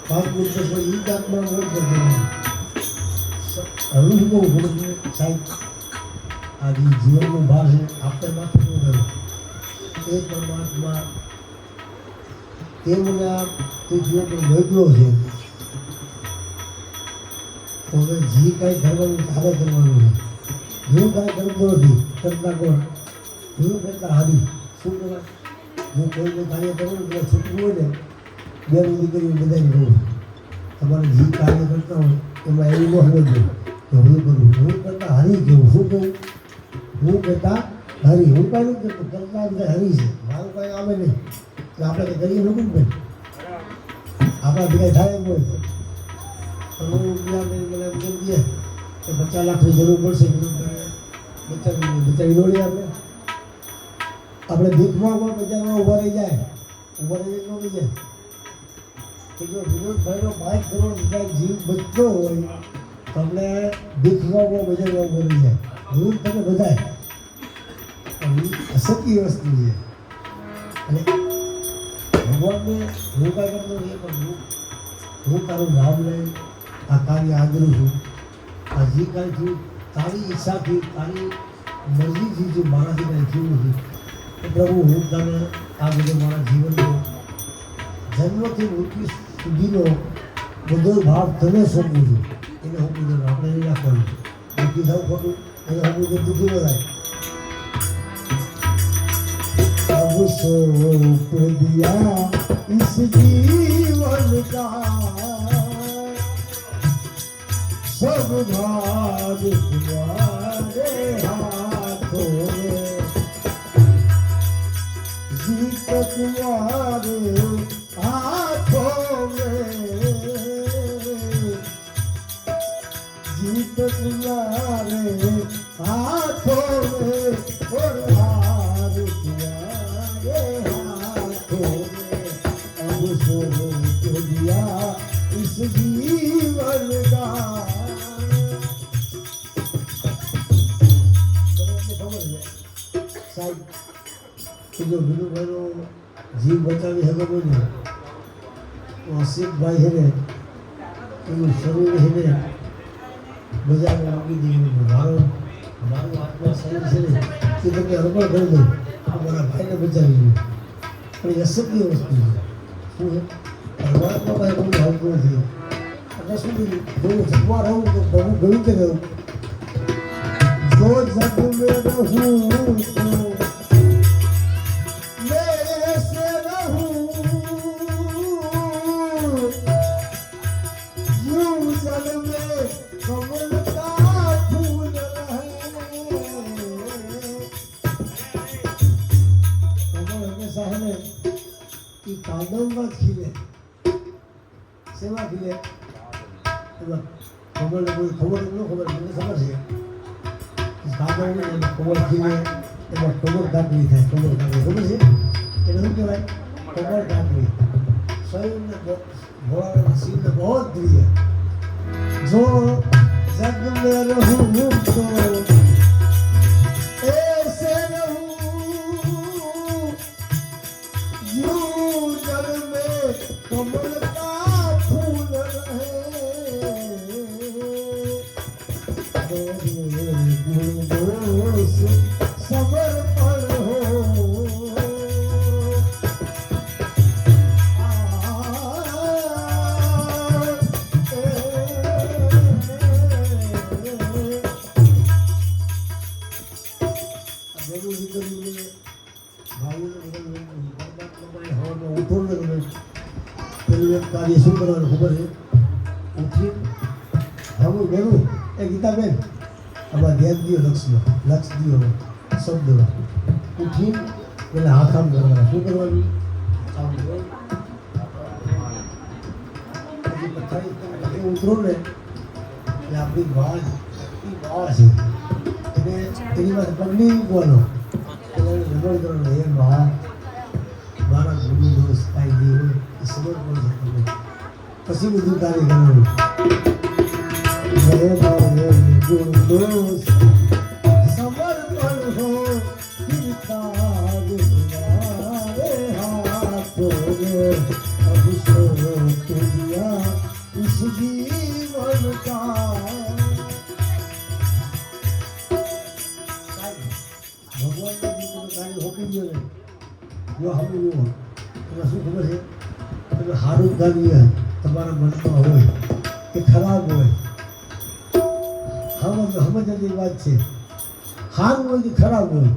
5 મિનિટ પછી ઈ દાંતમાં મોજ કરતો હવે શું કહું થોડું સાહેબ આ જે જીવનનો ભાર છે આપણે માથે ન કર્યો એ પરમાત્મા તે મને આ પૃથ્વી પર મોકલો છે તો હવે જે કાંઈ કરવાનું તારે કરવાનું છે હું કાંઈ કરતો નથી કરતા કોણ હું કરતા હારી શું કહેવાય હું કોઈને કાર્ય કરું ને એટલે છૂટવું હોય ને બેન દીકરીઓ બધાને કહું તમારે જે કાર્ય કરતા હોય એમાં એવું ન હોવું જોઈએ કે હું કરું હું કરતાં હરી ગયું શું કહું હું કરતાં હરી હું કાંઈ નથી કરતો કરતાં બધા હરી છે મારું કાંઈ આવે નહીં તો આપણે કંઈ કરીએ નથી ને આપણા ભેગા થાય એમ હોય પણ હું મને એમ કેમ દઈએ કે 50 લાખની જરૂર પડશે બચાવી દોડીએ આપણે ભીખમાં પણ બજારમાં ઊભા રહી જાય ન થઈ જાય કે જો વિનોદભાઈનો 5 કરોડ રૂપિયા જીવ બચતો હોય તમને ભીખમાં પણ બજારમાં ઊભો રહી જાય ભૂલ તમે બધાય અશક્ય વસ્તુ છે અને ભગવાનને હું કાંઈ કરતો નહીં પણ હું તારું નામ લઈ આ કાર્ય આદરું છું આ જે કાંઈ થયું તારી ઈચ્છાથી તારી મરજીથી જે મારાથી કાંઈ થયું નથી તો પ્રભુ હું તને આ બધો મારા જીવનનો જન્મથી મૃત્યુ સુધીનો બધો ભાવ તને સોંપું છું એને હું કીધું આપણે નહીં રાખવાનું દુઃખી થવું ખોટું એને હું કીધું દુઃખી ન થાય अब सौंप दिया इस जीवन का सब भाग तुम्हारे हाथों में जीतत तुम्हारे हाथों में और हार तुम्हारे हाथों में अब सो दिया इस जीवन का साहब जो बिनु भाई जीव बचावी है तो बोलिए आसिफ भाई है शरीर है બજાર માં આપી દીધું મારો આત્મા સહી છે ને એ તમે અર્પણ કરી દો મારા ભાઈને બચાવી લો પણ એ અસત્ય વસ્તુ છે શું છે પરમાત્મા ભાઈ બહુ ભાવતું નથી એટલે શું થયું બહુ જમવા રહું તો બહુ ગયું કે રહું જો જગ મેં રહું તો મેરે સે રહું यूं जल में कमल का फूल रहे कमल हमेशा है ने कि कांदों में खिले सेवा खिले कमल कोई खबर न खबर मुझे समझ है इस कांदों में कमल खिले तो कमल काटली है कमल काटली समझ है ये नहीं क्या है कमल काटली स्वयं ने भगवान शिव ने बहुत प्रिय जो जग में रहूं तो ऐसे रहूं यूं जल में कमल का फूल रहे दोष सबर पर हो કાર્ય શું કરવાનું ખબર છે ઉઠી હવે બેરું એ ગીતાબેન આમાં ધ્યાન દો લક્ષ દો શબ્દમાં ઉઠી પેલા હાથ આમ કરવાના શું કરવાનું આમ પછી પથારી ઉતરો ને એટલે આપણી વાળ એ વાળ છે એને એની પાસે પગલી મૂકવાનો એટલે રગડ કરવાનો એ વાળ મારા ગુરુ દોસ્ત કાંઈ દે હોય એ સમજ પડી શકે પછી બધું કાર્ય કરવાનું ગુરુ દોસ્ત સમર્પણ હો हाथों में अब सो दिया इस जीवन का भगवान ने जीवन कार्य होके दिया है जो हम लोग એમાં શું ખબર છે તમે સારું કાર્ય તમારા મનમાં હોય કે ખરાબ હોય સમજવાની વાત છે સારું હોય કે ખરાબ હોય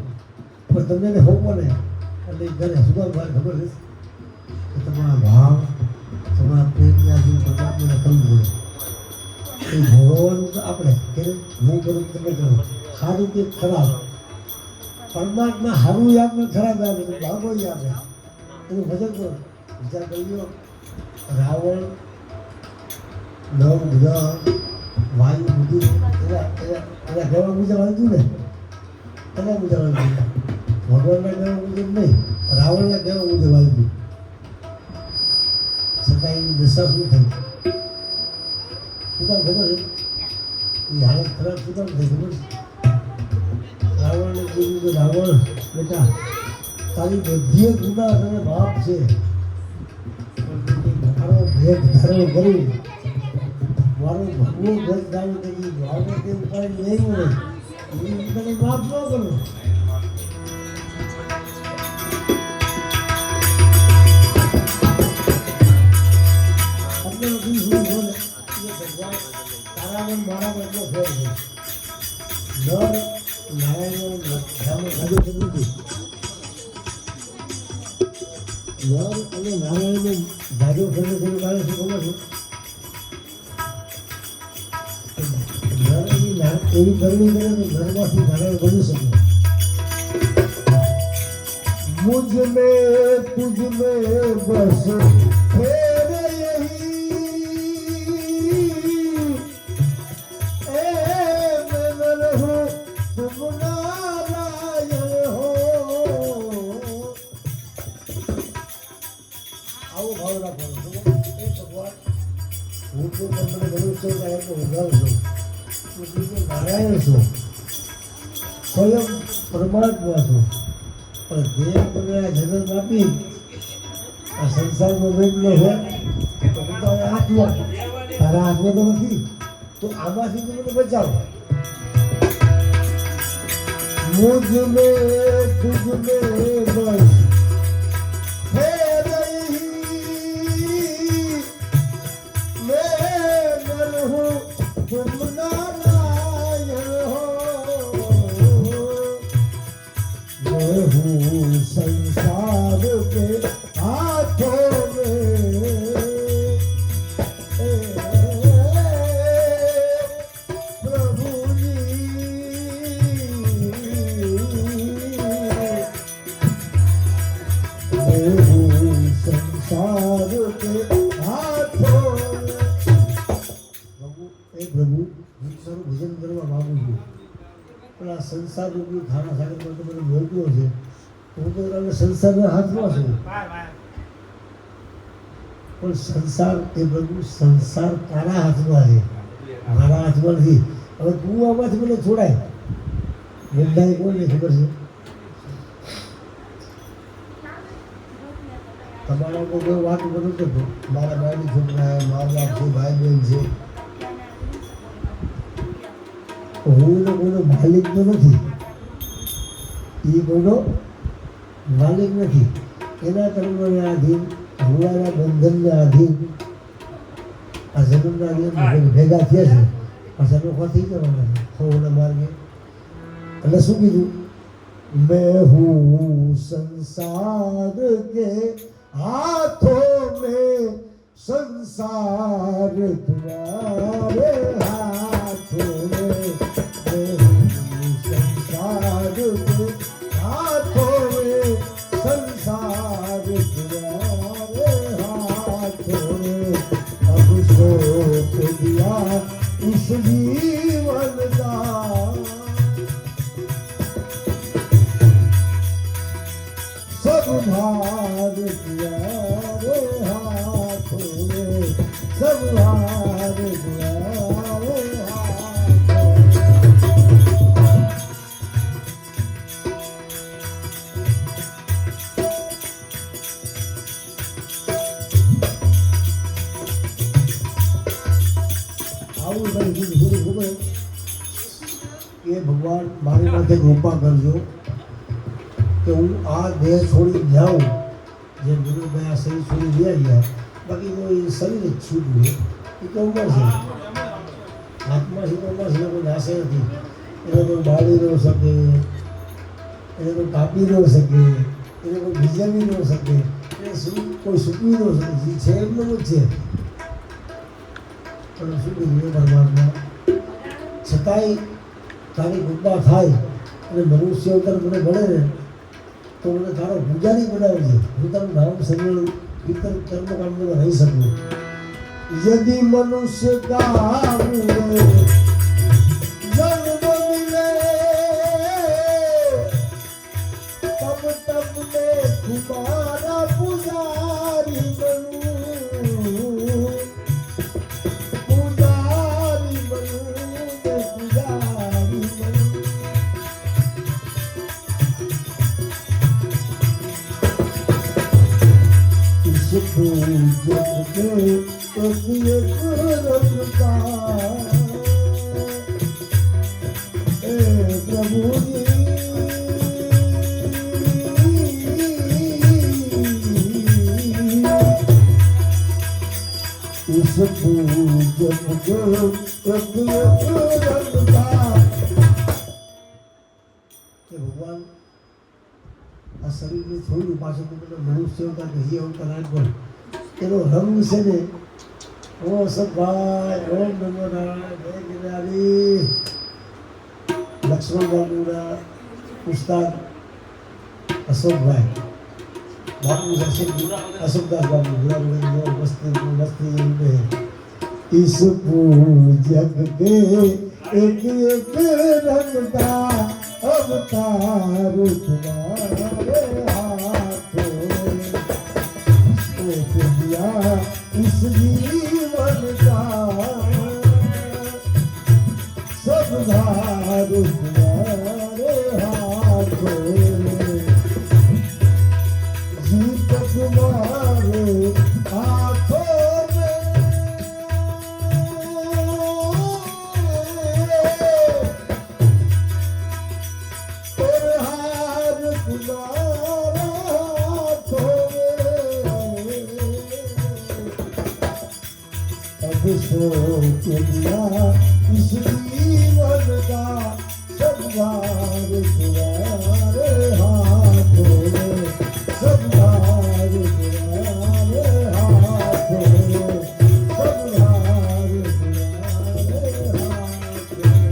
પણ તમને એને હોવો ને એટલે ઘરે સુધાર ભાઈ ખબર છે કે તમારા ભાવ તમારા પ્રેમની આજુ પરમાત્માને કરવું પડે એ ભોગવવાનું તો આપણે કે હું કરું તમે કરો સારું કે ખરાબ પરમાત્મા સારું આપે ખરાબ આપે ભાગો આપે એનું ભજન કરો વિચાર કરી લો રાવણ નવ ગ્રહ વાયુ બધું એના કહેવા મુજબ આવતું ને એના મુજબ આવતું ભગવાનના કહેવા મુજબ નહીં રાવણના કહેવા મુજબ આવતું છતાં એની દશા શું થઈ શું કામ ખબર છે એ હાલત ખરાબ શું કામ થઈ ખબર છે રાવણને કીધું કે રાવણ બેટા તારી બધી ગુના તને બાપ છે મારો ભેદ ધારો કરી મારો ભગવો ભેદ ધારો કરી મારો તે ઉપાડી નહીં મળે એ તને બાપ ન કરો આપણે બધું શું બોલે એ ભગવાન તારામાં મારામાં એટલો ફેર છે નર નારાયણ ધામો ગાડી નથી નર અને નારાયણને જાજો ફેરવે થઈને કાલે શું ખબર છે એવી કરવી કરે તો ઘરમાંથી નારાયણ બની શકે મુझ में तुझ में बस फेर यही હું તો તમને મનુષ્ય ત્યારે તો ઉગાડું છું તું તો નારાયણ છું સ્વયં પરમાત્મા છું પણ દેહ મને આ જન્મ આપી આ સંસારનો વેદનો છે તો હું તો હાથમાં તારા હાથમાં તો નથી તો આમાંથી તું મને બચાવ मुझ में तुझ में बस है नहीं मैं नर हूँ तुम नारायण हो मैं हूँ संसार के हाथों में प्रभु संसार के हाथों प्रभु હું સારું ભજન કરવા માંગુ છું પણ આ સંસાર રૂપી ખાના સાથે પણ મને મોકલ્યો છે હું તો તમે સંસારના હાથમાં છું પણ સંસાર એ પ્રભુ સંસાર તારા હાથમાં છે મારા હાથમાં નથી હવે તું આમાંથી મને છોડાય બધાને કોને ખબર છે તમારા કોઈ વાત કરું તો મારા ભાઈની છોકરા મા બાપ છે ભાઈ બહેન છે હું તો કોઈનો માલિક તો નથી એ કોઈનો માલિક નથી એના કર્મને આધીન હુંવાના બંધનને આધીન આ જન્મના આધીન ભેગા થયા છે પાછા લોકો થઈ જવાના છે ખોવાના માર્ગે એટલે શું કીધું मैं हूँ संसार के हाथों में संसार तुम्हारे हाथों में मैं हूँ संसार के हाथों में संसार तुम्हारे हाथों में अब सौंप दिया इस जीवन का सब भार तुम्हारे हाथों में सब भार तुम्हारे આવું ભાઈ થોડું ખબર કે ભગવાન મારી માથે કૃપા કરજો કે હું આ દેહ છોડી જાઉં જે ગુરુભાઈ આ શરીર છોડી ગયા બાકી તો એ શરીર જ છૂટવું એ તો ઉમર છે આત્માથી તો ઉમર છે કોઈ નાશે નથી એને કોઈ બાળી ન શકે એને કોઈ કાપી ન શકે એને કોઈ બીજાવી ન શકે એને કોઈ સૂકવી ન શકે જે છે એમનું જ છે પણ શું કીધું પરમાત્મા છતાંય તારી કૃપા થાય અને મનુષ્ય અવતાર મને મળે ને તો મને તારો પૂજારી બનાવજે હું તારું નામ સમય કીર્તન કર્મકાંડમાં રહી શકું यदि मनुष्य का जन्म मिले तब तब मैं तुम्हारा पुजारी बनूं पुजारी बनूं इस प्रभु इस भगवान આ શરીરને છોડ્યું પાછું તો મનુષ્ય અવતાર કહીએ અવતાર પણ એનો રંગ છે ને ઓ સભાઈ ઓમ નમો નારાયણ જય ગિરનારી લક્ષ્મણ બાબુના ઉસ્તાદ અશોકભાઈ બાપુ અશોકદાસ બાબુ ગુલાબ મસ્તી इस पूजक के एक एक रंग का अवतार तुम्हारे हाथों में दिया इस जीवन का तुम्हारे हाथों में, जीत तुम्हारे हाथों में, और हार तुम्हारे हाथों में। अब सोचना इस जीवन का सब भार तुम्हारे हाथों में, सब भार तुम्हारे हाथों में, सब भार तुम्हारे हाथों में।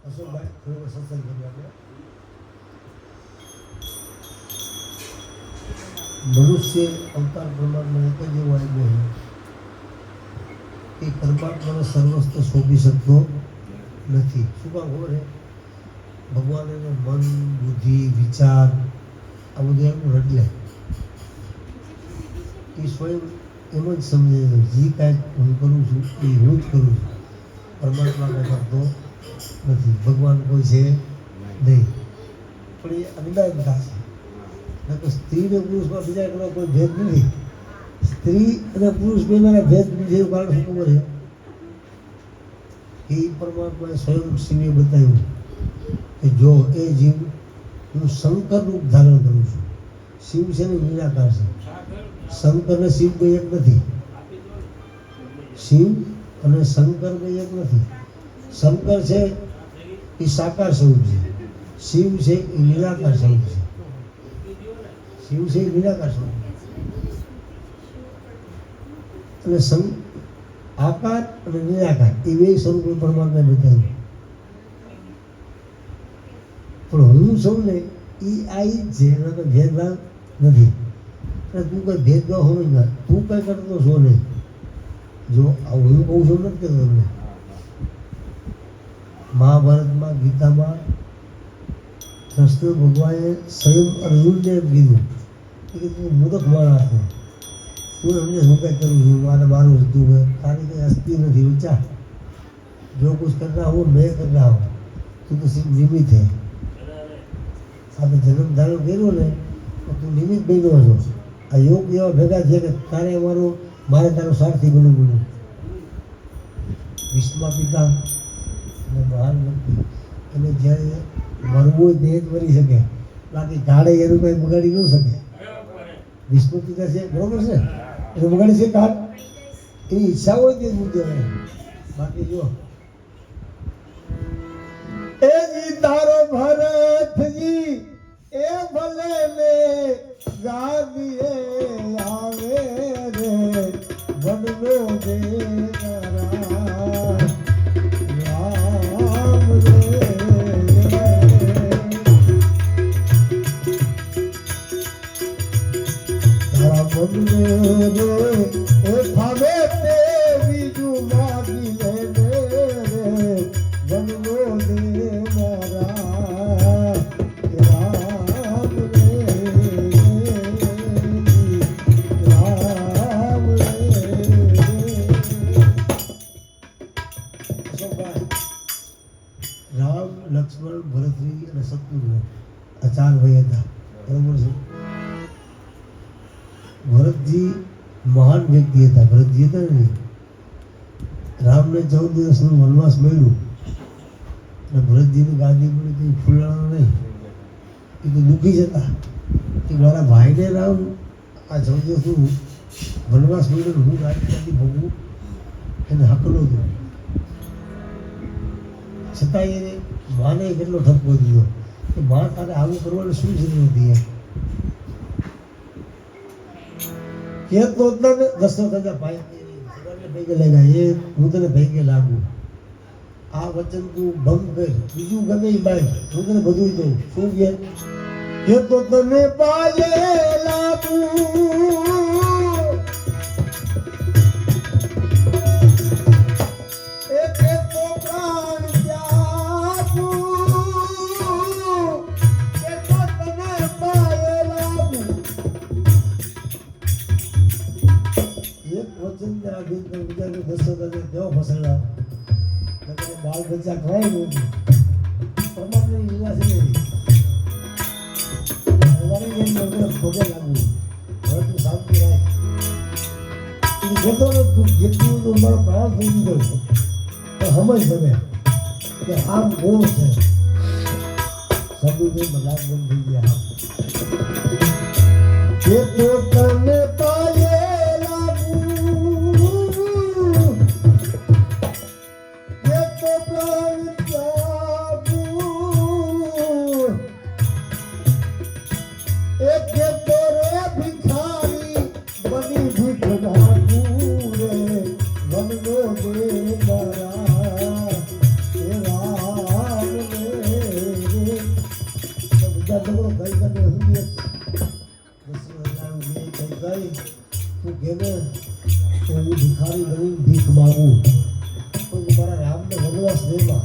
અશોકભાઈ થોડો સત્સંગ કરીએ આપણે. મનુષ્ય અવતાર પ્રમાણમાં એક જ એવો આવ્યો છે કે પરમાત્માને સર્વસ્વ સોંપી શકતો નથી. શું કામ ખબર છે? ભગવાન એને મન, બુદ્ધિ, વિચાર આ બધું એમનું રડલે એ સ્વયં એમ જ સમજે છે જે કાંઈ હું કરું છું એ હું જ કરું છું. પરમાત્મા કાંઈ કરતો નથી, ભગવાન કોઈ છે નહીં. પણ એ અંદાજતા છે. સ્ત્રી અને પુરુષમાં બીજા એકનો કોઈ ભેદ નથી. સ્ત્રી અને પુરુષ બેના ભેદ નથી. એવું કારણ શું ખબર છે? એ પરમાત્માએ સ્વયં શિવે બતાવ્યું કે જો એ જીવ હું શંકર રૂપ ધારણ કરું છું. શિવ છે ને નિરાકાર છે. શંકર ને શિવ કોઈ એક નથી. શિવ અને શંકર કોઈ એક નથી. શંકર છે એ સાકાર સ્વરૂપ છે, શિવ છે એ નિરાકાર સ્વરૂપ છે. શિવ છે એ નિરાકાર સ્વરૂપ અને આકાર અને નિરાકાર એ બે સ્વરૂપો પરમાત્માએ બતાવ્યું. પણ હું સૌ ને એ આ જ છે, એના કોઈ ભેદભાવ નથી. અને તું કઈ ભેદભાવ હોય ના, તું કઈ કરતો છો નહીં. જો હું કહું છું નથી કરતો તમને. મહાભારતમાં ગીતામાં કૃષ્ણ ભગવાને સ્વયં અર્જુનને એમ કીધું કે તું મૂર્ખ માણસ છે, તું અમને હું કંઈ કરું છું, મારે મારું છે, તું તારી કંઈ અસ્તી નથી. ઊંચા જો કુછ કરના હો મેં કરના હો, તું તો સિર્ફ નિમિત્ત હે. આપણે જન્મ ધારણ કર્યો ને તો તું નિમિત્ત બન્યો છો. આ યોગ એવા ભેગા છે કે તારે મારે તારો સારથી બનવું પડ્યું. વિશ્વમાં પિતા અને મહાન વ્યક્તિ એને જ્યારે મરવું હોય તે જ મરી શકે, બાકી કાળે એનું કંઈ બગાડી ન શકે. વિષ્ણુ પિતા છે બરોબર છે, એને બગાડી છે કાળ, એની ઈચ્છા હોય તે જ મૂકી દેવાય. બાકી જો એ જી તારો ભરતજી એ ભલે મે ગાદીએ આવે રે વનનો દેવરા રામ રે. તારા વનનો રે એ ભાવે તે બીજું માગી લે રે વનનો દેવરા રામ રે રામ રે. રામ, લક્ષ્મણ, ભરતજી અને શત્રુઘ્ન આ ચાર ભાઈ હતા બરોબર છે. ભરતજી મહાન વ્યક્તિ હતા. ભરતજી હતા ને રામને 14 દિવસનું વનવાસ મળ્યું અને ભરતજીની ગાદી પડી તો ફૂલાણો નહીં. એ તો દુઃખી જ હતા કે મારા ભાઈને રામ આ 14 દિવસનું વનવાસ મળ્યો, હું ગાદી ભોગવું એને હક નહોતું. છતાં એને માને કેટલો ઠપકો દીધો કે માં તારે આવું કરવાનું શું જરૂર હતી એમ. કે તો તને દશરથ ભાઈ ભેગે લાગ્યા, એ હું તને ભેગે લાગુ, આ વચન તું ભંગ કર, બીજું ગમે એ બાય હું તને બધું દઉં. શું કે તો તને પાયે લાગુ વચન ને આ ગીત ગુજરાતી દર્શક કેવો ફસાયેલા બાળ બચ્ચા ખવાય નહીં પરમાત્માની લીલા છે અમારી ભોગે લાગવું હવે તું શાંતિ રાખ તું જતો ને તું જેટલું તું મારો પ્રાણ થઈ ગયો તો સમજ તમે કે આમ કોણ છે સબૂત મજાક બંધ થઈ ગયા કે તો તને પાયે લાગું કે તો પ્રાણ લાગું એક કે તો રે ભિખારી બની ભીખ લાગું રે વનનો દે મારા એ રામ રે બધા લોકો કઈ કરે સુધી તું કેને તો હું ભિખારી બની ભીખ માગું તો મારા રામને વનવાસ દેવા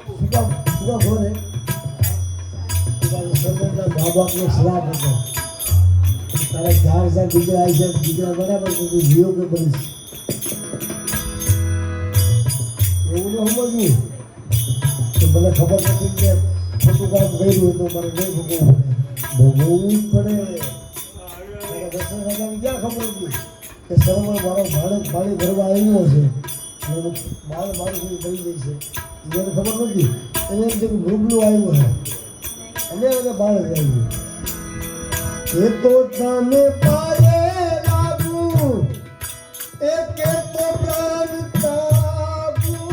શું કામ બોલે સર્વના મા બાપનો શ્રાપ હતો તારા 4000 દીકરા આવી છે દીકરા બરાબર તો તું જીવો કે બનીશ એવું ન સમજવું તો મને ખબર નથી કે ખોટું કામ કર્યું તો મારે નહીં ભોગવવું પડે દર્શન રાજાને ક્યાં ખબર હતી કે સરોવર મારો પાણી ભરવા આવ્યો છે બાળ માણસની થઈ ગઈ છે એને ખબર નથી એને એમ છે કે મૃગલું આવ્યું છે અને એને બાળ આવ્યું એ તો તને પાયે લાગું એ કે તો પ્રાણ તાગું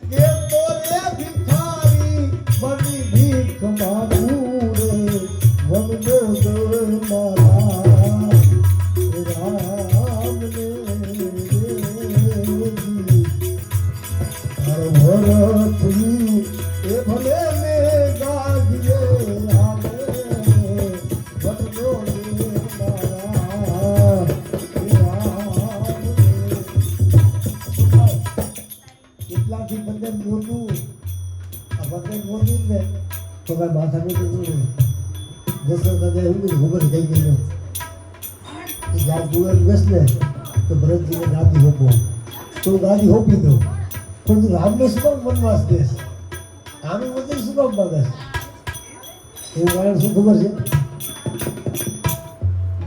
કે તો રે ભિખારી બની ભીખ માગું રે વનનો દે મારા રામ ને ભરતની એ ભલે ને ગાજે રામે વનનો દે મારા રામ કેટલાથી બંને મોટું આ બંને મોટું ને તો કાંઈ માથા મોટું નહીં દશરથ રાજા એવું બધું ખબર થઈ ગઈ કે જ્યાં ગુરન બેસ ને તો ભરતજીને ગાદી હોપો તો ગાદી હોપી દો પણ તું રામને શું કામ વનવાસ દેશ આમે બધું શું કામ માગે એવું કારણ શું ખબર છે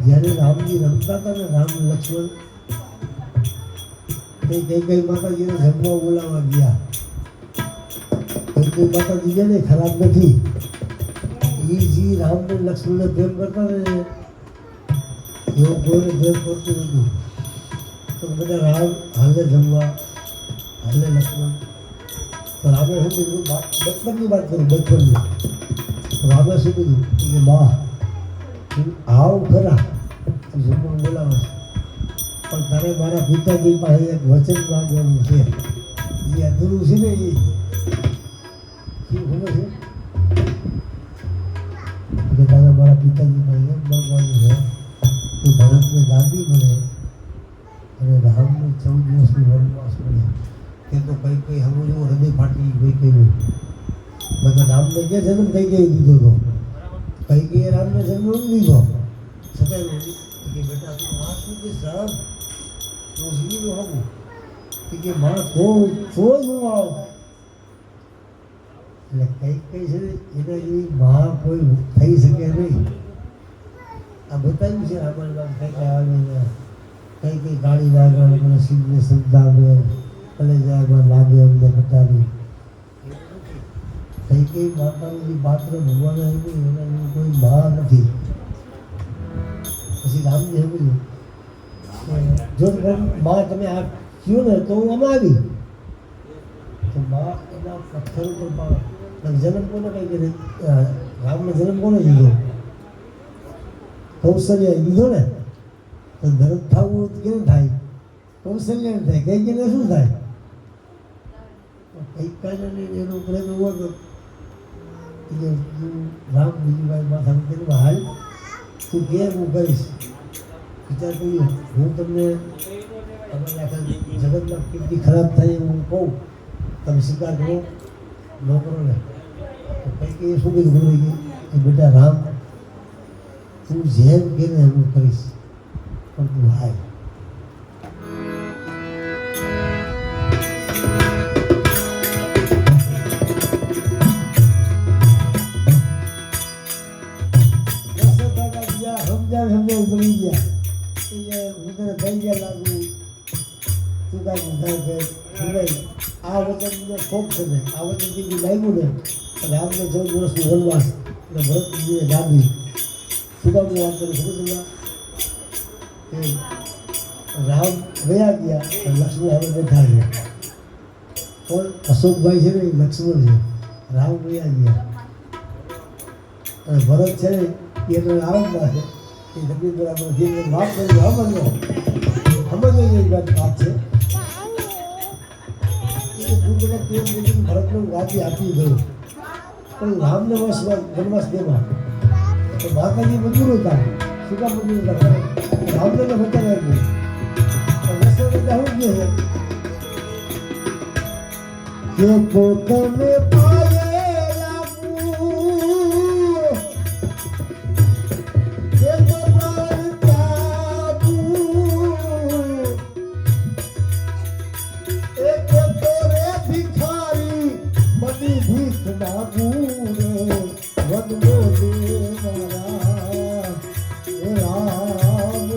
જ્યારે રામજી રમતા હતા ને રામ લક્ષ્મણ કઈ માતાજીને જમવા બોલાવવા ગયા કઈ માતાજી છે ને ખરાબ નથી એ જે રામને લક્ષ્મણને પ્રેમ કરતા ને એવું કોઈને પ્રેમ કરતું નથી તો બધા રામ હાલે જમવા હાલે લક્ષ્મણ તો રામે શું કીધું બચપનની વાત કરી બચપનની રામે શું કીધું કે બા આવ ખરા જમવા બોલાવે પણ તારે મારા પિતાજી પાસે એક વચન માંગવાનું છે જે અધૂરું છે ને એ શું ખબર છે કે તારે મારા પિતાજી પાસે એમ માંગવાનું છે કે ભરતને ગાદી મળે અને રામને 14 દિવસની વનવાસ મળે કે તો કઈ હમું હૃદય ફાટી ગઈ કહ્યું બધા રામને ક્યાં જન્મ થઈ ગઈ દીધો તો કઈ રામને જન્મ નથી દીધો છતાં કે બેટા તું આ શું કે રામ તો જીવી હવું કે માં તો જ હું આવ એટલે કઈ છે એના જેવી માં કોઈ થઈ શકે નહીં આ બતાવ્યું છે રામાયણમાં કઈ આવે કઈ ગાડી લાગે મને સિદ્ધને સમજાવે કલેજામાં લાગે અમને બતાવી કઈ માતાની પાત્ર ભગવાન આવી એના જેવું કોઈ મા નથી પછી રામજી સમજ્યું જો મા તમે આ થયું ને તો હું આમાં આવી તો મા એના પથ્થર ઉપર જન્મ કોને કઈ કે રામને જન્મ કોને દીધો કૌશલ્ય દીધો ને તો ધર્મ થવું કેમ થાય કૌશલ્ય થાય કઈ કઈને શું થાય કઈ કારણે એનો પ્રેમ એવો હતો કે રામ બીજુભાઈ માથા મૂકીને હાલ તું કે હું કહીશ વિચાર કર્યો હું તમને તમારી આખા જગતમાં કેટલી ખરાબ થાય એવું હું કહું તમે સ્વીકાર કરો ન કરો ને તો કંઈક એ શું કીધું ભૂલી ગઈ કે બેટા રામ તું જેમ કે ને હું કરીશ પણ તું હાય. સમજાવી ભૂલી ગયા હું તને થઈ ગયા લાગુ તું કાંઈ કે સુનાઈ આ વચન ખોટ છે ને આ વચન કીધું લાગ્યું ને અને આપણે 14 વર્ષનું વનવાસ અને ભરતજીને દાબી શું કામ વાત કરું ખબર તમને કે રામ વયા ગયા અને લક્ષ્મણ હવે બેઠા ગયા પણ અશોકભાઈ છે ને એ લક્ષ્મણ છે રામ વયા ગયા અને ભરત છે ને એ તો આરામમાં છે એ જમીન બરાબર જે વાત કરી સમજો એ વાત છે ભરતનું વાપી આપી ગયું પણ રામને વનવાસ દેવા તો માતાજી મંજૂર હતા શું કામ મંજૂર હતા રામને તો બતા આપ્યું કે પોતાને પાયે લાગુ કે પોતાને તાબુ એક તોરે ભિખારી બની ભીખ માગુ રે વદનો દે મારા એ રામ ને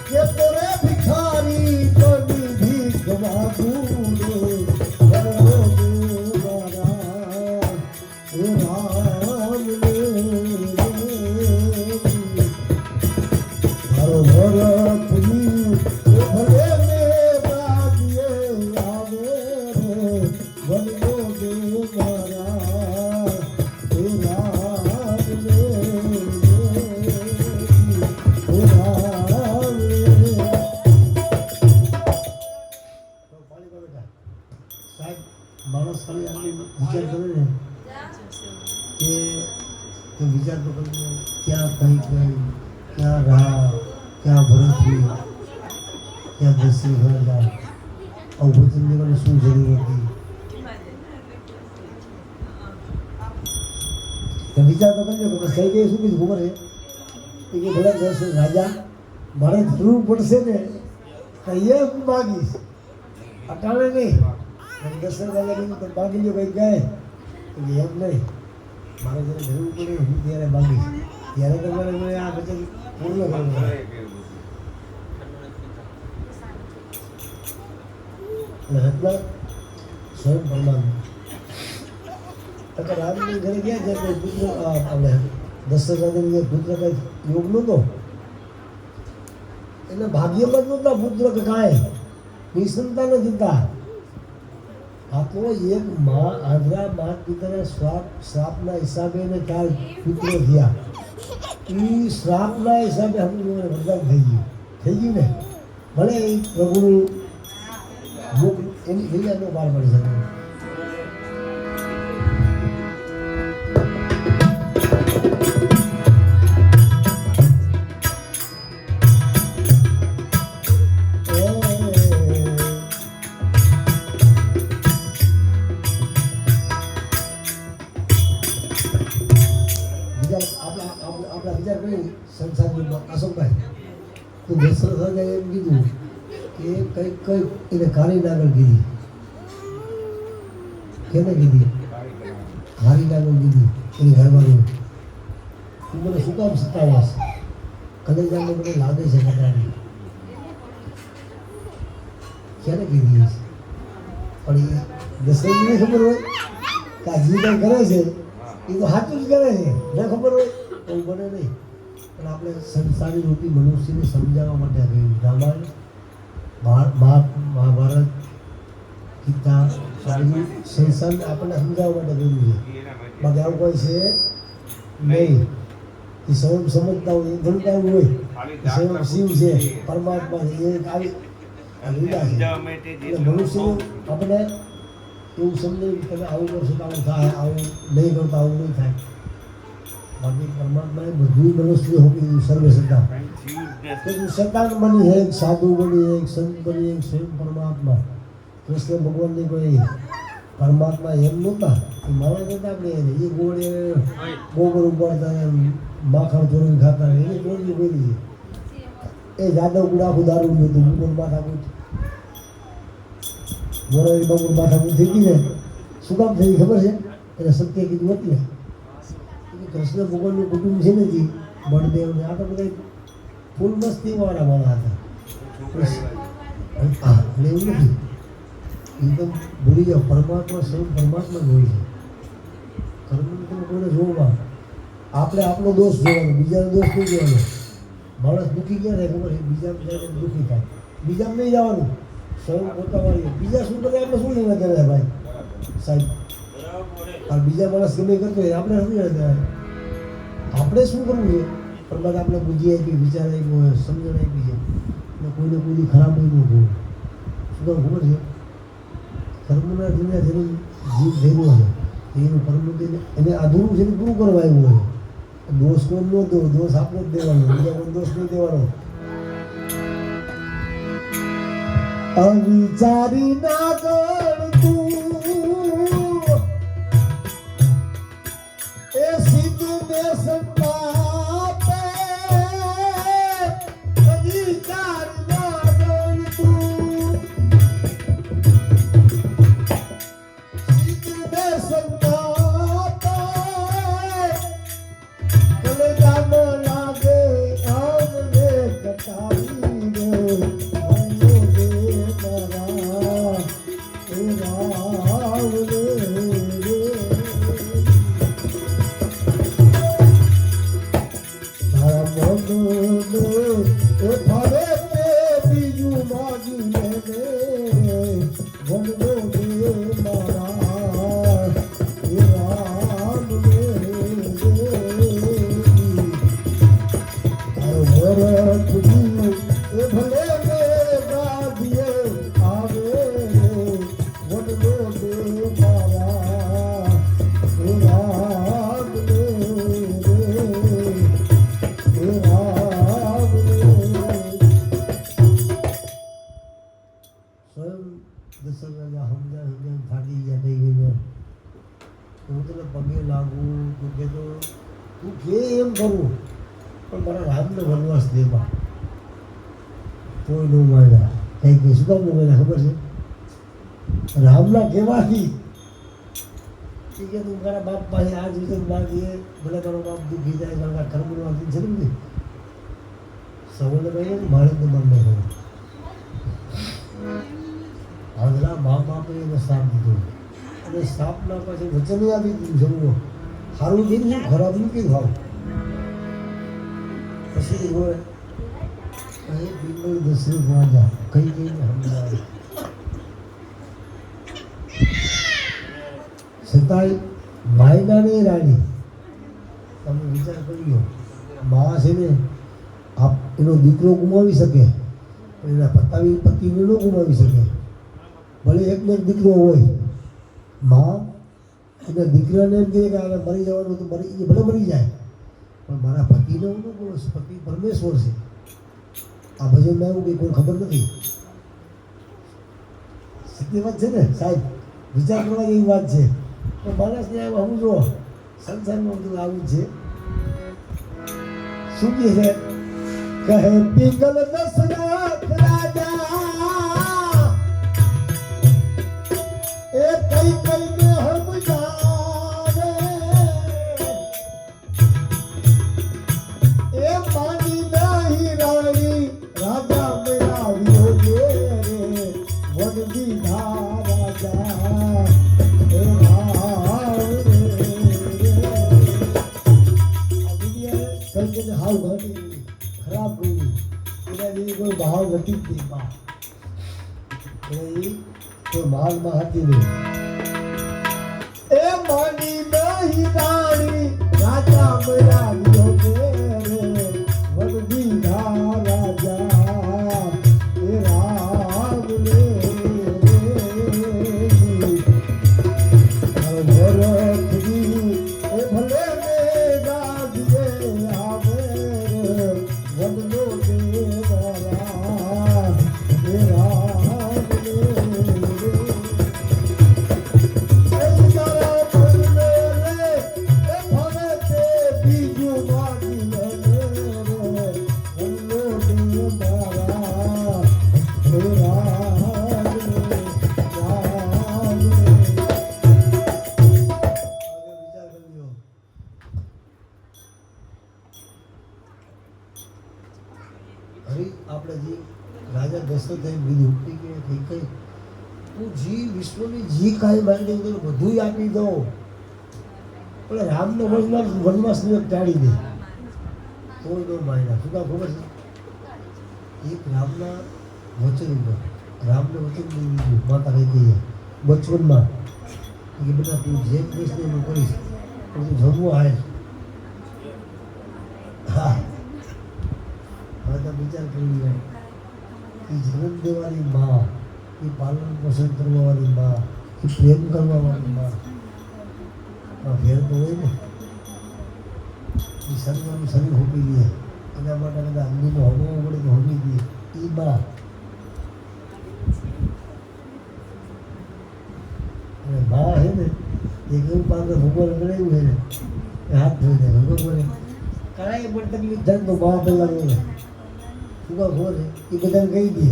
કે તોરે ભિખારી બની ભીખ માગુ રે વદનો દે મારા એ રામ ને મારો ભરત ભલે ને બાજીએ આવે રે વદનો દે મારા એ રામ ને સાહેબ માણસ ખાલી આટલી વિચાર કરે ને કે વિચાર તો કરીને ક્યાં કઈ ગઈ ક્યાં રાહ ક્યાં ભરતજી ક્યાં દશરથ હતા આવું વચન દેવાની શું જરૂર હતી વિચાર તો કરજો કે થઈ ગઈ શું કીધું ખબર છે કે ભલે દશરથ રાજા મારે જરૂર પડશે ને તો એ હું માગીશ અટાણે નહીં દશરથ રાજા કીધું તો માગી લો કંઈક ગાય એમ નહીં મારે જ્યારે જરૂર પડે હું ત્યારે માગીશ ત્યારે તમારે મને આ વચન પૂર્ણ કરવું પડે એટલે હતલા સ્વયં પરમાત્મા રામની ઘરે ગયા છે કોઈ પુત્ર આપણે દશરથ રાજાની પુત્ર કંઈ યોગ નહોતો એટલે ભાગ્યમાં જ નહોતા પુત્ર કે કાંઈ નિસંતાન જ હતા આ તો એક માં આંધ્રા માત પિતાના શ્રાપના હિસાબે એને 4 પુત્રો થયા એ શ્રાપના હિસાબે આપણે વરદાન થઈ ગયું ને ભલે એ પ્રભુનું મુખ એની ક્રિયાનો પાર પડી શકે આપણા વિચાર કરી સંસારમાં અશોકભાઈ તો દશરથ રાજાએ એમ કીધું કે કઈ એને કાળી નાગર કીધી કેને કીધી કાળી નાગર કીધી એની ઘરવાળી તું મને શું કામ સતાવાસ કલેજામાં મને લાગે છે કટારી ક્યારે કીધી પણ એ દશરથને ખબર હોય કે આ જે કંઈ કરે છે એ તો સાચું જ કરે છે ન ખબર હોય એવું બને નહીં પણ આપણે સંસારી રૂપી મનુષ્યને સમજાવવા માટે આવ્યું રામાયણ મહાભારત ગીતા સંસાર આપણને સમજાવવા માટે કર્યું છે બાકી આવું કોઈ છે નહીં એ સ્વયં સમજતા હોય એ થોડુંક આવું હોય સ્વયં શિવ છે પરમાત્મા છે એ આવી લીલા છે એટલે મનુષ્યનું આપણે એવું સમજાયું કે તમે આવું કરશો તો આવું થાય આવું નહીં કરતા આવું નહીં થાય બાકી પરમાત્માએ બધું મનુષ્ય હોકી સર્વે સત્તા સંતાન બની છે એક સાધુ બની એક સંત બની એક સ્વયં પરમાત્મા કૃષ્ણ ભગવાનની કોઈ પરમાત્મા એમ નહોતા એ માણસ હતા આપણે એ ગોળે ગોબર ઉપાડતા માખણ ચોરી ખાતા એને ચોરી કરી છે એ જાદવ ગુડ આખું દારૂ ગયું હતું બપોર માથાકૂટ મોરારી બપોર માથાકૂટ થઈ ગઈ ને શું કામ થઈ ખબર છે એને સત્ય કીધું એટલે કૃષ્ણ ભગવાનનું કુટુંબ છે નથી બળદેવ ને આ તો બધા ફૂલ મસ્તીવાળા માણસ હતા એટલે એવું નથી એકદમ ભૂલી જાઓ પરમાત્મા સ્વયં પરમાત્મા જ હોય છે કર્મની તમે કોઈને જોવા આપણે આપણો દોષ જોવાનો બીજાનો દોષ નહીં જોવાનો માણસ દુઃખી ગયા ને ખબર છે બીજા દુઃખી થાય બીજામાં નહીં જવાનું સ્વયં પોતાવાળી બીજા શું કરે આપણે શું લેવા કરે ભાઈ સાહેબ આ બીજા માણસ ગમે કરતો હોય આપણે શું લેવા આપણે શું કરવું છે પરમાત્મા આપણે બુદ્ધિ આપી વિચાર આપ્યો સમજણ આપી છે એટલે કોઈને કોઈ ખરાબ નહીં જોવું શું કામ ખબર છે કર્મના જેના જેનું જીવ થયેલો છે એનું કર્મ એને અધૂરું છે પૂરું કરવા આવ્યું હોય દોષ કોઈ ન દો દોષ આપણે જ દેવાનો બીજા કોઈ દોષ નહીં દેવાનો અવિચારી ના કરતું એ સીધું ને સંતાપે અવિચાર ના કરતું સીધું ને સંતાપે કલજામ લાગે આમને કટાવી દે પગે લાગવું તું કે તો તું કે એમ કરવું પણ મારા રામને વનવાસ દેવા કોઈ ન માન્યા કંઈ કંઈ શું કામ મને ખબર છે રામના કહેવાથી કે તું મારા બાપ પાસે આ જ રીતે માગીએ ભલે મારો બાપ દુઃખી જાય મારા કર્મનું આપી છે ને સવર્ણ ભાઈ મારે તો મન નહીં હોય આગલા મા બાપે એને સાપ દીધો અને સાપના પાસે વચન આપી દીધું જમવું સારું કીધું ખરાબ નહીં કીધું ખાવ પછી હોય કઈ બિંગલ દસરી વાજા કઈ કઈને સમજાવે છતાંય માયનાની રાણી તમે વિચાર કર્યો મા છે ને એનો દીકરો ગુમાવી શકે પણ એના પતિને ન ગુમાવી શકે ભલે એકનો એક દીકરો હોય મા એના દીકરાને એમ કહે કે આ મરી જવાનું તો મરી ભલે મરી જાય પણ મારા પતિને હું ન ગુમાવીશ પતિ પરમેશ્વર છે આ ભજનમાં એવું કંઈ કોઈ ખબર નથી સીધી વાત છે ને સાહેબ વિચાર કરવા જેવી વાત છે તો માણસને આવું જો સંસારમાં બધું આવું છે શું કહે છે કહે પિંગલ દશરથ રાજા એ કઈ કઈને સમજાવે એ માની નહીં રાણી રાજા મેળવ્યો રે વન દીધા રાજા એ હાવ ઘટી ખરાબ ગયું એના કોઈ ભાવ ઘટી જ નહીં બા એ કોઈ માલમાં હતી નહીં એ માની નહીં રાણી રાજા મેળવ્યો રે વન દીધા રાજા એ રામ રે હરી આપણે જે રાજા દશરથ થઈ બીજું કે કઈ કઈ તું જી વિશ્વની જી કાંઈ માંડી દે બધું આપી દો પણ રામને વનવાસની એક ટાળી દે કોઈ નો માયના શું કામ ખબર છે એક રામના વચન ઉપર રામને વચન દઈ દીધું માતા કહી દઈએ બચપનમાં કે બેટા તું જેમ કહીશ ને હું કરીશ પણ તું જમવું આવે હા હવે તો વિચાર કરી લે એ જન્મ દેવાની મા એ પાલન પોષણ કરવાવાળી મા એ પ્રેમ કરવાવાળી મા ફેર તો હોય ને એ શરીરનું શરીર હોપી લે એના માટે બધા અગ્નિનો હમવો પડે તો હોપી દે એ બા અને બા છે ને એ કેવું પાત્ર ભગવાન બનાવ્યું છે ને એ હાથ ધોઈ દે ભગવાન કાંઈ પણ તકલીફ થાય તો બા પહેલાં બોલે શું કામ ખબર છે એ બધાને કહી દે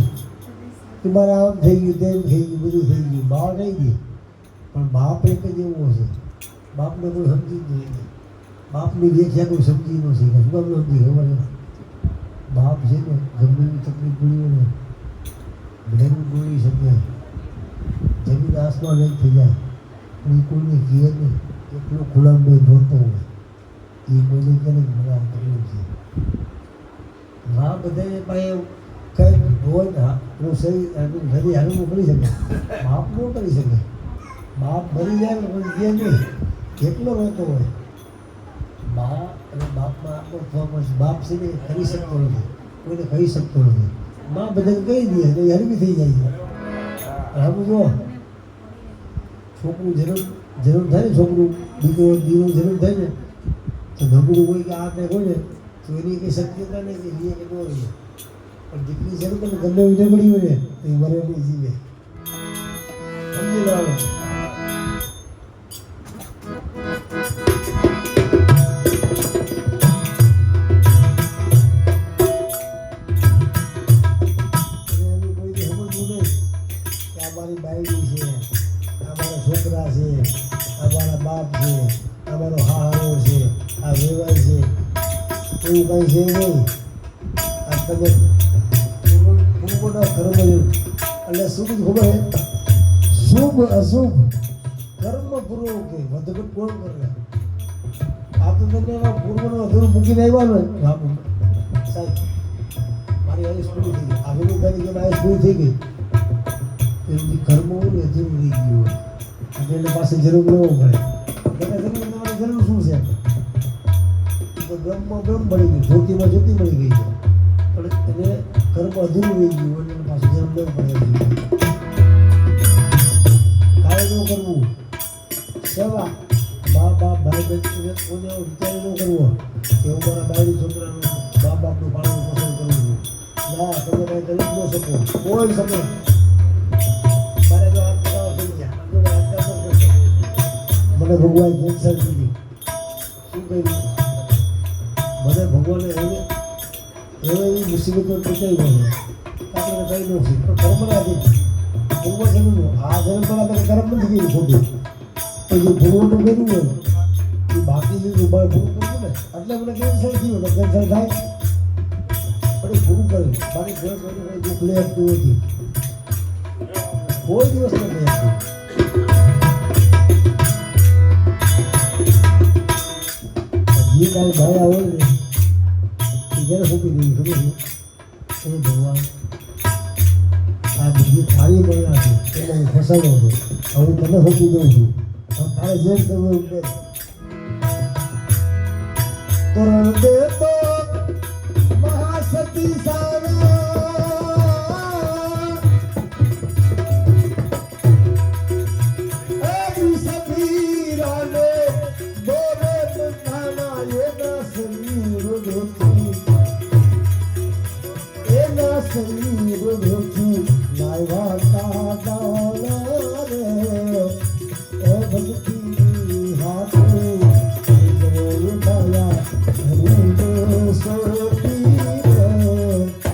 કે મારે આમ થઈ ગયું તેમ થઈ ગયું બધું થઈ ગયું બા કહી દે પણ બાપ એક જ એવો છે બાપને કોઈ સમજી જ નહીં બાપની વ્યાખ્યા કોઈ સમજી ન શીખે શું કામ સમજી ખબર છે બાપ છે ને ગમે એવી તકલીફ પડી હોય ને બધાને બોલી શકે જમીન આસમાન એક થઈ જાય પણ એ કોઈને કહે નહીં એટલો ખુલ્લામાં ધોતો હોય એ કોઈને કરે મને આમ તકલીફ છે હા બધાને પાસે કંઈ હોય ને રસોઈ ઘરે હાલવું કરી શકે બાપ ન કરી શકે બાપ મરી જાય ને કોઈ કહે નહીં એટલો રહેતો હોય બા અને બાપમાં આપણો ફોર્મસ બાપ છે ને કરી શકતો નથી કોઈને કહી શકતો નથી મા બધાને કહી દે તો એ હરવી થઈ જાય છે આવું જો છોકરું જન્મ થાય ને છોકરું દીકરો જન્મ થાય ને તો નબળું હોય કે આ કંઈ હોય ને તો એની કંઈ શક્યતા નહીં કે એ કે ન રહે પણ દીકરી જન્મ ને ગમે એવી નબળી હોય ને તો એ મરે નહીં જીવે સમજી લેવાનું છોકરા છે અમારા બાપ છે અમારો હારો છે આ વેવાય છે એવું કંઈ છે નહીં આ તમે પૂર્વના કર્મ એટલે શું ખબર છે શુભ અશુભ કર્મ પૂર્વ કે વધઘટ કોણ કરે આ તો તમે એમાં પૂર્વનો અધૂરું મૂકીને આવ્યા ને સાહેબ મારી આયુષ પૂરી થઈ ગઈ આવેલું તારીખે આયુષ પૂરી થઈ ગઈ એની કર્મ હોય ને અધૂરું રહી ગયું હોય એટલે પાસે જરૂર લેવો પડે એટલે તમારે જરૂર શું છે તો બ્રહ્મમાં બ્રહ્મ મળી ગયું જ્યોતિમાં જ્યોતિ મળી ગઈ છે પણ એને કર્મ અધૂરું રહી ગયું એટલે એને પાસે જરૂર લેવું પડે કાંઈ ન કરવું સેવા મા બાપ ભાઈ બહેન કોઈને વિચાર ન કરવો કે હું મારા બાયડી છોકરાનું મા બાપનું પાલન પોષણ કરું છું ના તમે કાંઈ કરી જ ન શકો કોઈ શકે મને ભગવાન કેન્સર કીધી શું કહ્યું મને ભગવાને એવી મુસીબતો પચાવી ગયો આપણે કઈ ન છે પણ કર્મના હતી ભગવાન જન્મનું આ જન્મ પર આપણે કર્મ નથી કર્યું ખોટું તો જે ભગવાનનું કર્યું હોય એ બાકી જે ઉભા પૂરું કર્યું ને એટલે મને કેન્સર થયું તો કેન્સર થાય પણ એ પૂરું કર્યું બાકી ઘર કંઈ દુઃખ લઈ આપતું નથી કોઈ દિવસ નથી આપતું જે કાંઈ ભાઈ આવે ને એ ઘરે ફૂકી દેવી ખબર છે એ ભગવાન આ બધી થાળી મળ્યા છે એટલે હું ફસાવો છું હું તને ફૂકી દઉં છું તારે જેમ કરવું એમ કે તરણ દે તો મહાસતી સારા શરીર ભોજી લાવ્યા દાદા રે એ ભક્તિ હાથે દયા હરી સોપી રે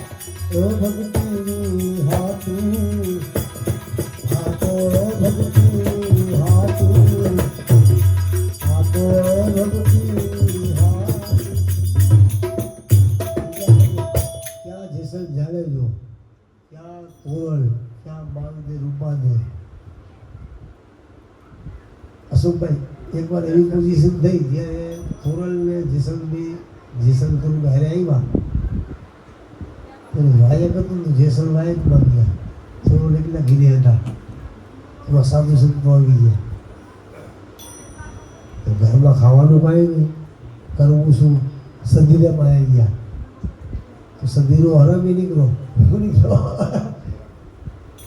અશોકભાઈ એકવાર એવી પોઝિશન થઈ જ્યારે તોરલને જેસલતોર બહાર આવ્યા તો વાયક હતું તો જેસલ વાયકમાં ગયા થોડો એટલા ઘીરે હતા એમાં સાધુ સંતો આવી ગયા તો ઘરમાં ખાવાનું કાંઈ નહીં કરવું શું સધીરામાં આવી ગયા તો સધીરો હરામી નીકળો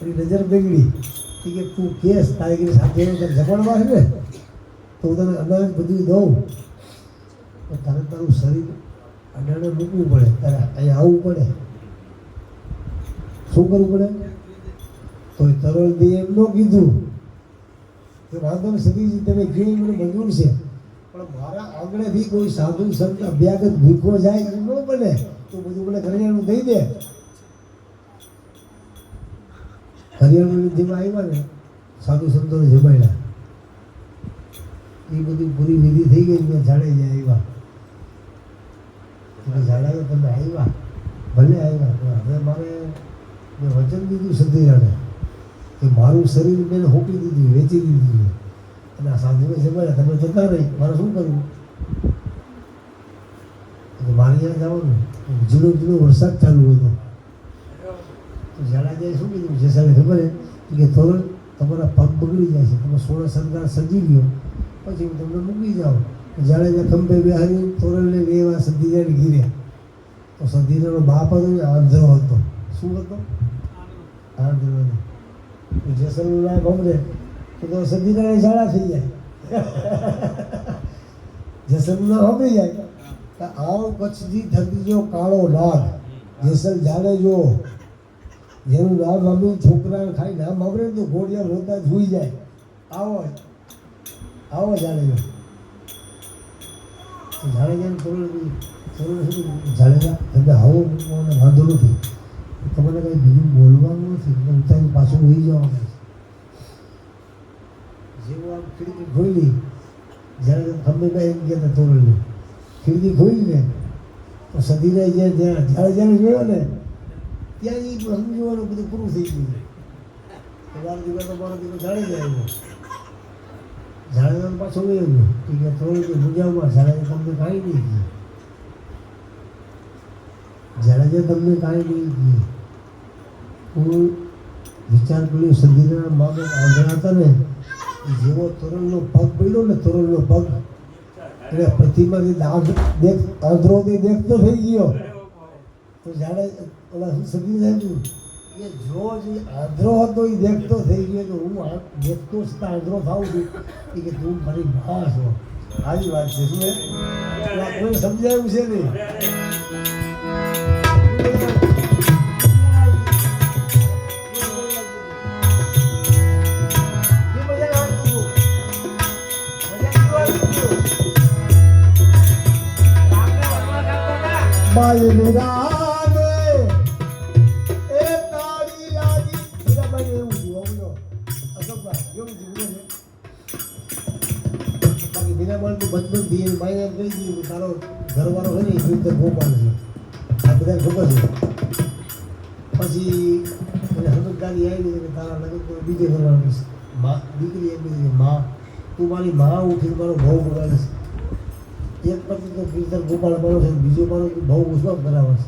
એની નજર બગડી કે તું કેસ તારી સાથે જમણવા છે ને તો હું તને અનાજ બધું દઉં તો તારે તારું શરીર અડાડે મૂકવું પડે તારે અહીંયા આવવું પડે શું કરવું પડે તો એ તરોલજી એમ ન કીધું કે વાંધો ને સતીજી તમે કહ્યું મને મંજૂર છે પણ મારા આંગણેથી કોઈ સાધુ સંત અભ્યાગત ભૂખો જાય એ ન બને તો બધું મને કરિયાણું દઈ દે કરિયાણું જેમાં આવ્યા ને સાધુ સંતોને જમાડ્યા એ બધી પૂરી વિધિ થઈ ગઈ મેં જાડેજા આવ્યા જાડેજા તમે આવ્યા ભલે આવ્યા પણ હવે મારે મેં વચન દીધું સતીરાને કે મારું શરીર મેં હોપી દીધું વેચી દીધું અને આ સાધુને જમાડ્યા તમે જતા રહી મારે શું કરવું એટલે મારે ત્યાં જવાનું ઝીણો વરસાદ ચાલુ હતો તો જાડેજાએ શું કીધું જેસાને ખબર કે તોરણ તમારા પગ બગડી જાય છે તમે સોળા શણગાર સજી લ્યો પછી હું તમને મૂકી જાઉં જાડેજા ખંભે બેહારી તોરણને લેવા સધીરાને ઘીર્યા તો સધીરાનો બાપ હતો ને આંધળો હતો શું હતો આંધળો જેસલનું નામ ખબરે તો સધીરાને ઝાડા થઈ જાય જેસલનું નામ સાંભળી જાય કે આવો કચ્છથી થતી જો કાળો નાગ જેસલ જાડેજો જેનું નામ સાંભળ્યું છોકરાને ખાઈ નામ સાંભળે તો ઘોડિયા રોતા જ હોઈ જાય આવો જાડેજો જાડેજાને જાડેજા તમે આવો મૂકવાનો વાંધો નથી તમારે કંઈ બીજું બોલવાનું નથી ઉતારી પાછું હોઈ જવાનું જેવું આમ ખીડકી ખોલી જ્યારે ખંભે એમ ગયા તોરણને ખીડકી ખોલીને તો સધીરાઈ જ્યાં જાડેજાને જોયો ને ત્યાં એ સમજવાનું બધું પૂરું થઈ ગયું મારો દીકરો જાડેજા આવ્યો જાડેજાને પાછો લઈ આવ્યો કે થોડું મુજાવમાં જાડેજા તમને કાંઈ નહીં ગયું જાડેજા તમને કાંઈ નહીં ગયું હું વિચાર કર્યો સધીરાના મા બાપ આંધળા હતા ને જેવો તોરણનો પગ પડ્યો ને તોરણનો પગ એટલે પ્રતિમાથી આંધળો દેખતો થઈ ગયો તો જાડે ઓલા સધીરા એ જો જે આંધળો હતો એ દેખતો થઈ ગયો કે હું દેખતો છતાં આંધળો થાઉં છું કે તું મારી મા છો આવી વાત છે શું કોઈ સમજાયું છે નહીં બાય મેરાને એ તારી લાગી મીરાબાઈ એવું જીવવું અશોકભાઈ એવું જીવવું છે બાકી મીરાબાઈ બચપન થી માય એમ કહી દીધું તારો ઘરવાળો હોય ને એ રીતે ભોપાલ છે આ બધાને ખબર છે પછી એને સમજદારી આવી કે તારા લગ્ન તો બીજે કરવાનું છે માં દીકરી એમ કીધી માં તું મારી માં ઉઠીને મારો ભાવ બગાડે છે એક પછી તો કીર્તન ગોપાલ મારો છે બીજો મારો બહુ ઉષ્મા કરાવે છે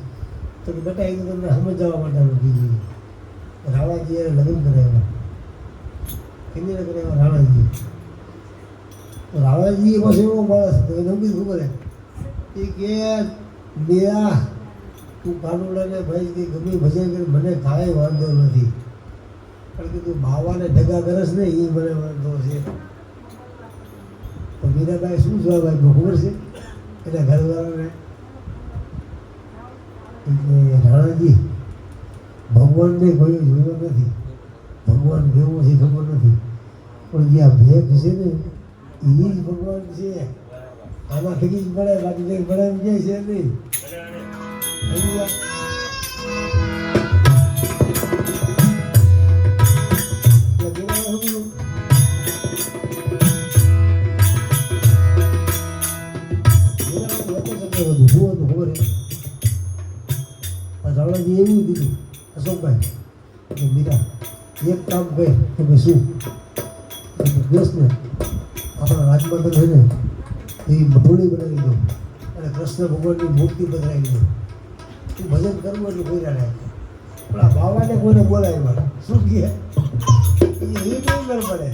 તો કે બેટા એ તો તમને સમજાવવા માટે અમે કીધું રાણાજી એને લગ્ન કરાવ્યા કેની કરાવ્યા રાણાજી રાણાજી પાસે એવો માણસ હતો એને કીધું ખબર એ કે મેરા તું કાનુડાને ભાઈ કે ગમે ભજન કરી મને કાંઈ વાંધો નથી કારણ કે તું બાવાને ઢગા કરસ ને એ મને વાંધો છે તો મીરાબાઈ શું જવાબ આપ્યો ખબર છે એના ઘરવાળાને રાણાજી ભગવાનને કોઈ જોયો નથી ભગવાન કેવો છે ખબર નથી પણ જે આ ભેગ છે ને એ જ ભગવાન છે આમાં થકી જ મળે બાકી કંઈ મળે એમ ક્યાંય છે નહીં રાણાજી એવું દીધું અશોકભાઈ કે મીરા એક કામ કહે કે ભાઈ શું બેસ ને આ જન્મ તો છે ને એ મઢોળી બનાવી દીધો અને કૃષ્ણ ભગવાનની મૂર્તિ બનાવી દીધો. તું ભજન કરવું એટલે કોઈ ના પણ આ બાવાને કોઈને બોલાવ્યા શું કહે એ નહીં ખબર પડે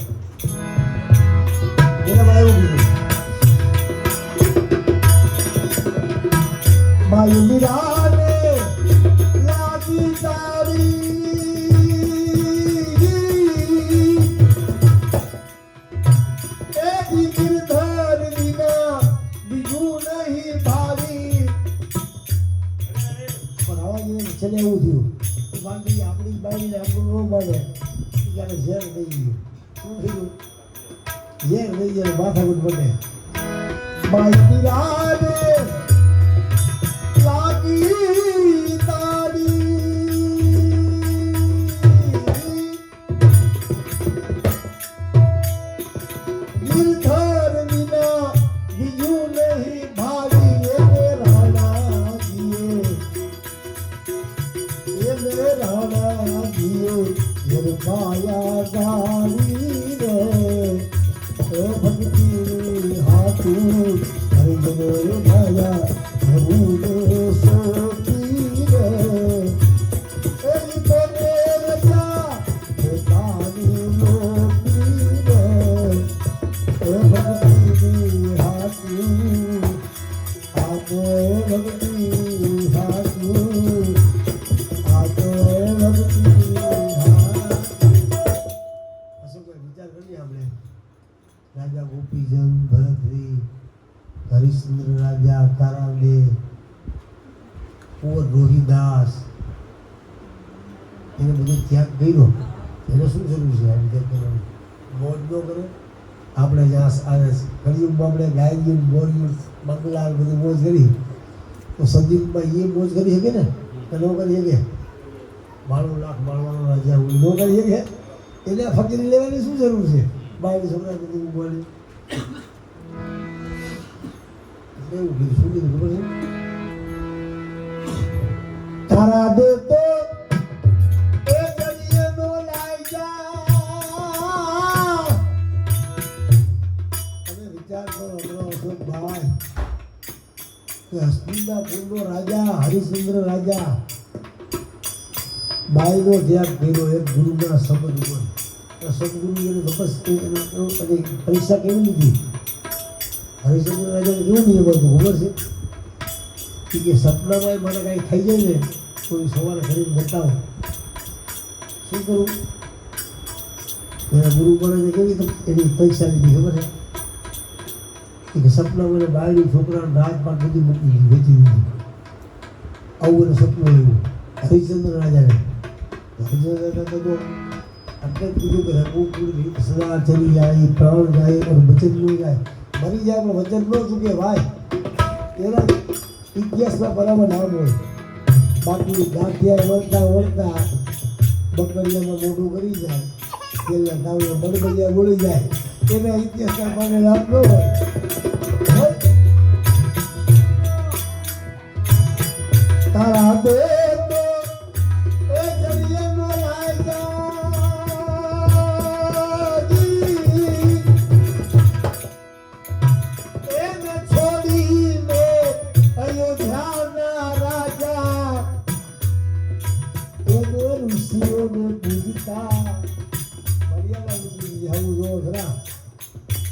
એનામાં એવું કીધું માયુ નિરાને લાગી તારી એવી ગિરધર વિના બીજું નહીં ભારી. પણ આવા જેવું છેલ્લે એવું થયું બાકી આપણી બાઈને આપણું ન બને ત્યારે ઝેર થઈ ગયું. શું થયું? ઝેર થઈ ગયું માથાકૂટ બને. માયુ નિરાને લાગી તારી ગિરધર વિના બીજું નહીં ભાવી. એને રાણા જીએ માયા ગાવી રે ભક્તિ હાથું હરિજનો માયા રાજા ગોપીચંદ ભરતરી હરિશ્ચંદ્ર રાજા તારાબે કુંવર રોહિદાસ એને બધું ત્યાગ કર્યો. એને શું જરૂર છે આ રીતે કરવાની? મોજ ન કરે આપણે જ્યાં કળિયુગમાં આપણે ગાયન બોર્યું મંગલાલ બધી મોજ કરી તો સંદીપમાં એ મોજ કરી શકે ને તો ન કરી શકે. 92 લાખ માળવાનો રાજા ન કરી શકે એને ફકીરી લેવાની શું જરૂર છે? બાવીસ છોકરા બધી બોલી એવું કીધું. શું કીધું ખબર છે? તારા દે તો એ ગલીએ નો લાઈ જા. તમે વિચાર કરો અશોક ભાઈ કે હસ્તિનાપુરનો રાજા હરિશ્ચંદ્ર રાજા બાઈનો ત્યાગ કર્યો એક ગુરુના શબ્દ ઉપર. સદગુરુ એને તપસ પરીક્ષા કેવી લીધી? હરિશ્ચંદ્ર રાજાને કેવું નિયમ હતું ખબર છે કે સપનામાં મને કાંઈ થઈ જાય ને તો એ સવારે ખરીને બતાવો. શું કરું? એના ગુરુ મહારાજે કેવી એની પરીક્ષા લીધી ખબર છે કે સપના મને બાયડી છોકરાને રાજપાટ બધી મૂકી દીધી, વેચી દીધી. આવું એને સપનું એવું હરિશ્ચંદ્ર રાજાને. હરિશ્ચંદ્ર રાજા તો આપણે કીધું કે રઘુકુળ સદા ચલી જાય, પ્રાણ જાય પણ વચન ન જાય. મરી જાય પણ વચન ન ચૂકે ભાઈ. એના ઇતિહાસમાં બરાબર નામ હોય. બાકી ગાંઠિયા વળતા વળતા બકરિયામાં મોઢું કરી જાય, તેલના તાવમાં બળબડિયા બોલી જાય. એના ઇતિહાસના મને નામ ન હોય. તારા દે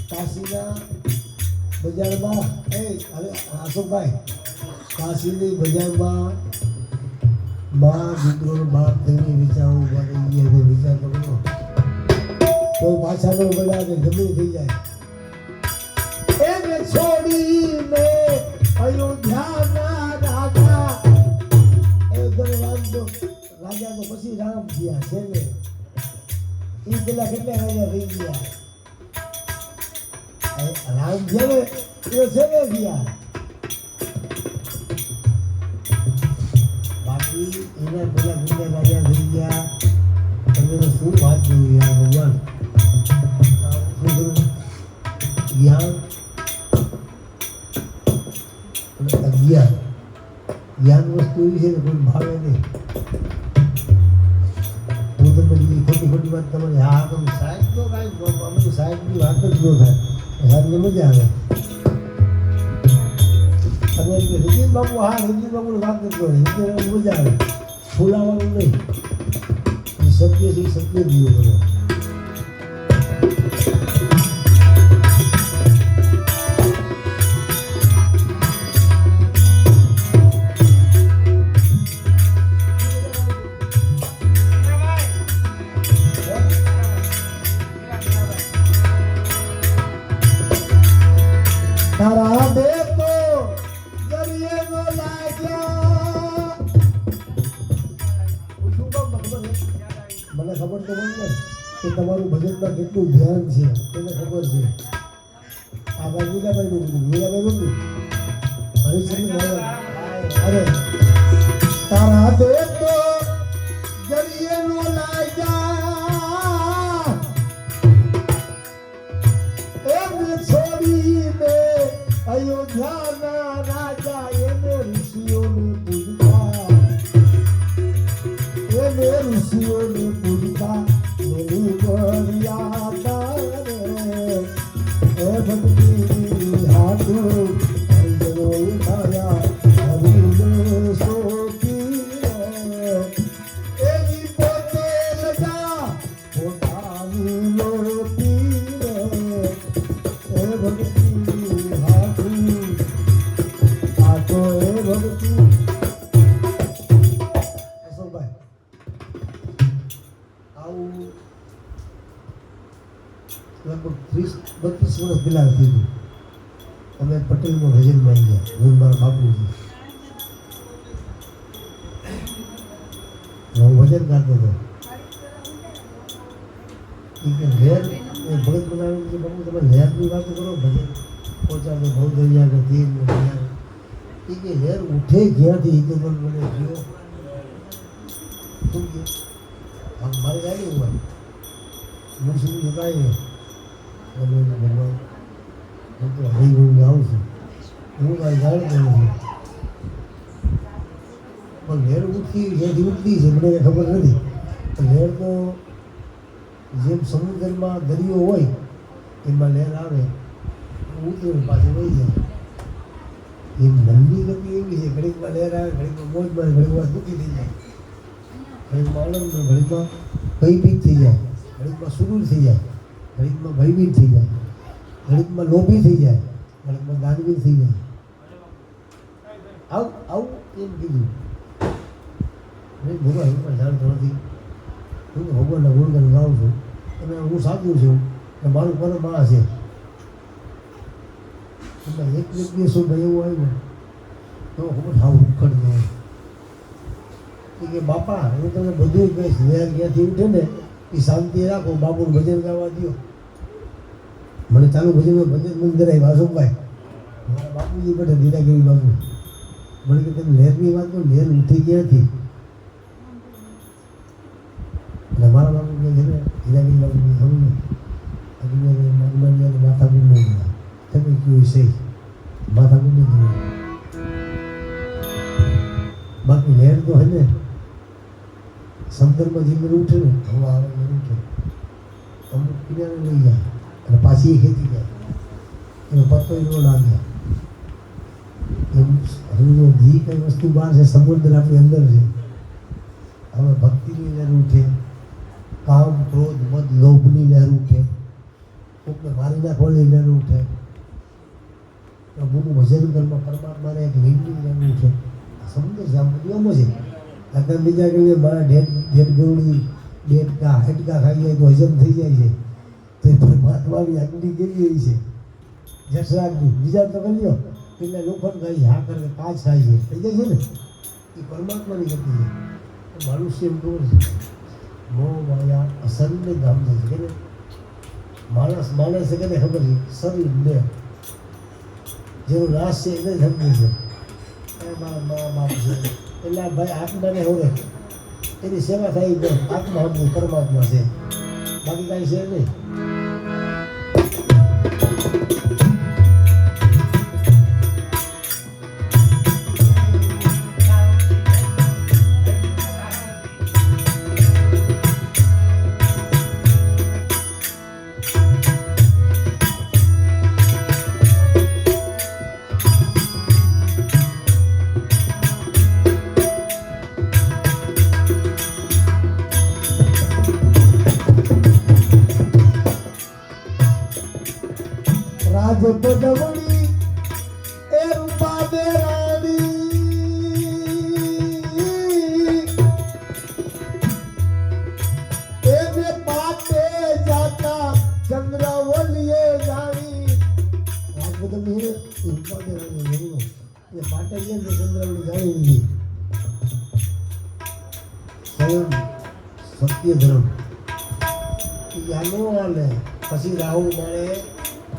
કાશીના બજારમાં અશોકભાઈ કાશીની બજારમાં માં દીકરો બાપ થઈને વિચારો ઉભા થઈ ગયા વિચાર કરો તો પાછા નો બધા કે જમીન થઈ જાય. એને છોડીને અયોધ્યાના રાજા રાજા તો પછી રામ થયા છે ને એ પેલા કેટલા રાજા થઈ ગયા? રામ છે ને એ છે ને ગયા. બાકી એના પેલા કેટલા રાજા થઈ ગયા. તમે શું વાત જોયું યાર ભગવાન? શું કરું? જ્ઞાન અને અજ્ઞાન. જ્ઞાન વસ્તુ એવી છે ને કોઈ ભાવે નહીં. હું તમને બીજી ખોટી ખોટી વાત તમારી હા તમે સાહેબ તો કાંઈ અમે સાહેબની વાત જ ન થાય. સાહેબને મજા આવે. અને હિન્દી બાબુ હા હિન્દી બાબુને વાત નથી કરે હિન્દી મજા આવે ફૂલાવાનું નહીં એ સત્ય છે એ સત્ય જીવો કરો. તારા દેતો જરીએ નો લાગ્યા શું કામ ખબર મને ખબર તો હોય ને કે તમારું ભજનમાં કેટલું ધ્યાન છે તેને ખબર છે. આ બાજુ મીરાભાઈ નું હરીશચંદ્ર અરે તારા દેતો જરીએ નો લાગ્યા એમને છોડીને અયોધ્યાના રાજા એને ઋષિઓને પૂજતા મેરી મર્યાદા રે એ ભક્તિ હાથો હરિજનો ઉઠાયા હરિને સોતી એની પોતે લજા પોતાની લોટી રે એ ભક્તિ લગભગ 30-32 વર્ષ પહેલાં થયું. અમે પટેલમાં ભજનમાં આવી ગયા હું મારા બાપુજી હું ભજન ગાતો હતો કે લહેર ભગત બનાવ્યું કે બાપુ તમે લહેરની વાતો કરો ભજન પહોંચાડે બહુ દરિયા કે તીર એ કે લહેર ઉઠે ક્યાંથી એ તો મને જીવો શું કે આમ મારે ગાડી હોય હું સુધી જોડાય અને ભગવાન હું તો હરિગુણ ગાઉં છું હું કાંઈ જાણતો નથી પણ લહેર ઉઠતી જ્યાંથી ઉઠતી છે મને ખબર નથી. લહેર તો જેમ સમુદ્રમાં દરિયો હોય એમાં લહેર આવે ઉતરે પાછી વહી જાય એમ મનની ગતિ એવી છે ઘડીકમાં લહેર આવે ઘડીકમાં મોજમાં ઘડીકમાં દુઃખી થઈ જાય ઘડીકમાં આનંદ ઘડીકમાં ભયભીત થઈ જાય ઘડીકમાં સુરૂર થઈ જાય ઘડીકમાં ભયભીત થઈ જાય ઘડીકમાં લોભી થઈ જાય ઘડીકમાં દાનવીર થઈ જાય આવું એમ કીધું ભગવાન હું પણ જાણતો નથી હું ભગવાનના ગુણગાન ગાઉં છું અને હું સાચું છું કે મારું પરમા છે એક વ્યક્તિ શું એવું આવ્યું તો ખબર થાવ ઉખડ ન હોય કે બાપા હું તમને બધું કહીશ લહેર ક્યાંથી ઉઠે ને એ શાંતિ રાખો બાપુનું ભજન ગાવા દો. મને ચાલુ ભજનમાં ભજન મંદિર આવી વાસુભાઈ મારા બાપુજી બેઠા દીદાગીરી બાપુ મને કે તમે લહેરની વાત કરો લહેર ઉઠી ક્યાંથી એટલે મારા બાપુ કહે છે ને દીદાગીરી બાપુ સમજ અગ્નિયાને માથાકૂટ નહીં ગયા તમે કયું સહી માથાકૂટ નહીં કર્યું. બાકી લહેર તો હે ને સમુદ્રમાં જે મેળું ઉઠે ને હવા આવે મેળું ઉઠે અમુક કિનારે લઈ જાય અને પાછી એ ખેંચી જાય એનો પત્તો એનો લાગે એમ હજુ જે કંઈ વસ્તુ બહાર છે સમુદ્ર આપણી અંદર છે. હવે ભક્તિની લહેર ઉઠે કામ ક્રોધ મદ લોભની લહેર ઉઠે કોઈને મારી નાખવાની લહેર ઉઠે પ્રભુનું ભજન કરવા પરમાત્માને એક લીંડની લહેર ઉઠે સમુદ્ર છે આમ બધું એમ છે. અત્યારે બીજા કહીએ મારા ઢેટ ગૌડી ડેટકા હેટકા ખાઈ જાય તો હજમ થઈ જાય છે તો એ પરમાત્માની અગ્નિ કેવી એવી છે જસરાજની બીજા તો કરી લો એટલે લોખંડ ખાઈ હા કરે કાચ ખાય છે થઈ જાય છે ને એ પરમાત્માની ગતિ છે. મનુષ્ય એમ ખબર છે મોહ માયા અસરને ધામ છે કે માણસ કે ખબર છે શરીર ને જેનો નાશ છે એને જ સમજે છે મારા મા બાપ છે એટલે આ ભાઈ આત્માને હોવે એની સેવા થાય તો આત્મા સમજે પરમાત્મા છે બાકી કાંઈ છે નહીં. પદવણી એ રૂપા બેરાણી એ મે પાટે જાતા ચંદ્રવલીએ જાણી આ પદવણી રૂપા બેરાણી એ પાટે ગયા ચંદ્રવલી જાણી સ્વયં સત્ય ધર્મ યાનો આલે પછી રાહુલ માણે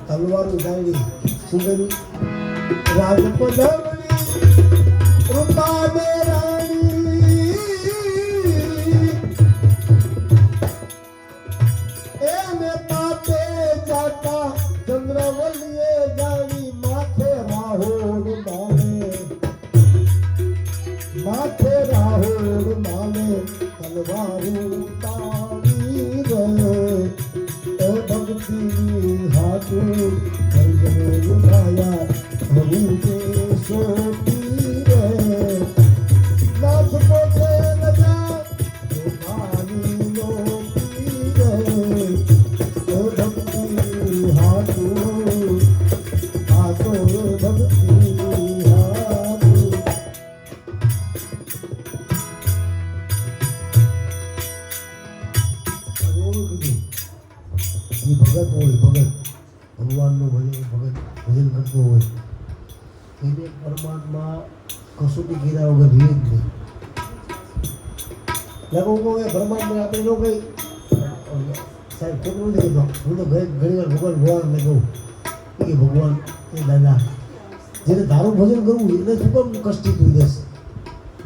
તલવાર ઉડાડી શું કર્યું રાજપદવણી રૂપા બેરાણી એને પાપે જાતા ચંદ્રવલીએ જાણી માથે રાહુલ માલે તલવાર ઉતારી ગયો એ ભક્તિ હાથે ઉઠાયા પ્રભુ કે સોતી રે નાથ પોતે લજા માની લો રે એ ભક્તિ હાથે ભક્તિ ભગત હોય ભગત ભગવાનનો ભજન કરતો હોય એને પરમાત્મા કસોટી કર્યા વગર રહે જ નહીં. લાગુ કહું પરમાત્મા આપણે ન કહી સાહેબ ખોટું નથી કહેતો. હું તો ઘણી વાર ભગવાનને કહું કે ભગવાન એ દાદા જેને તારું ભજન કરવું એને શું કામ કષ્ટી તું દેશ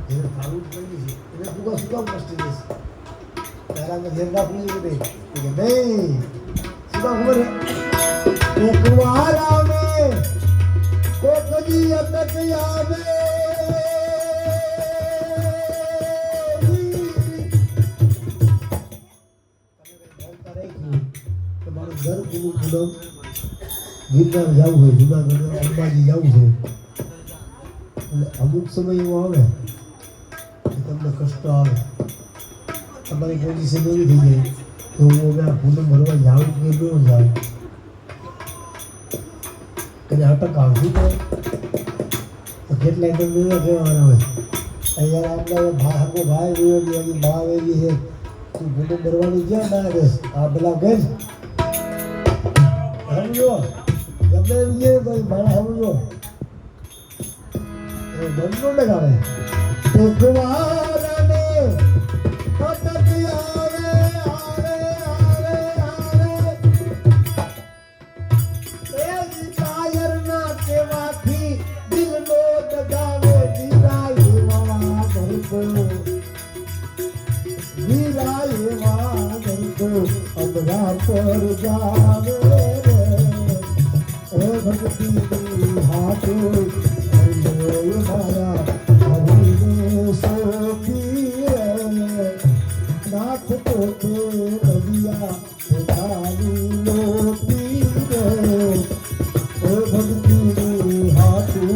જેને તારું કરવી છે એને શું કામ કષ્ટી દેશ પહેલાં ધ્યાન રાખવું જોઈએ કે નહીં ખબર એક વાર આવે કોક દી અટક આવે તમારું ઘર પૂરું પૂડમ ગિરનાર જવું હોય જુનાગઢ અંબાજી જવું છે એટલે અમુક સમય એવો આવે કે તમને કષ્ટ આવે તમારી પોઝિશન એવી થઈ જાય તો હું હવે આ પૂનમ ભરવા જાઉં કે ન જાઉં કદાચ અટક આવશું તો કેટલાય તમને કહેવાના હોય અહીંયા આપણા ભાઈ ભાઈ બા વેલી છે તું પૂનમ ભરવાની ક્યાં ના રહેશ આ પેલા કહે સમજો ગમે એમ કે ભાઈ મારા સમજો એ બંધ ન લગાવે એક વાર ને અટક આવે અબરા પર જાવે રે ભક્તિ હાથે મારા હરિને સોખી રે નાથ પોતે કવિયા પોતાની લોટી રે ભક્તિ હાથે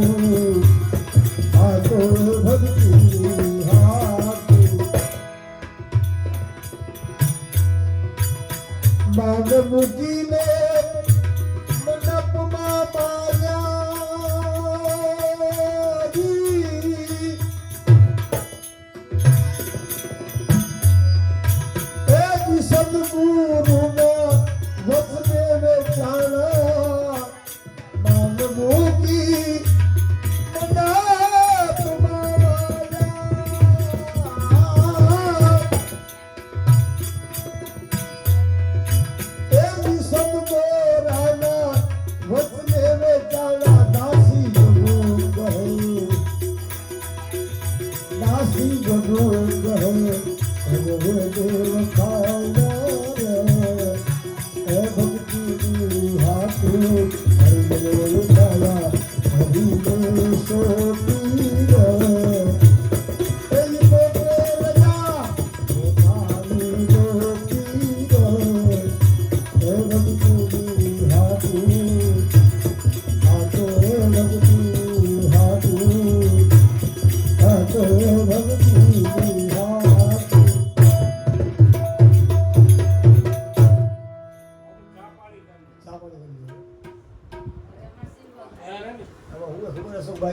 ભક્તિ માંગ મૂકીને મંડપમાં માયા એક સદગુરુના વચને વેચાણા માંગ મૂકી મંડપમાં હું ખબર હશે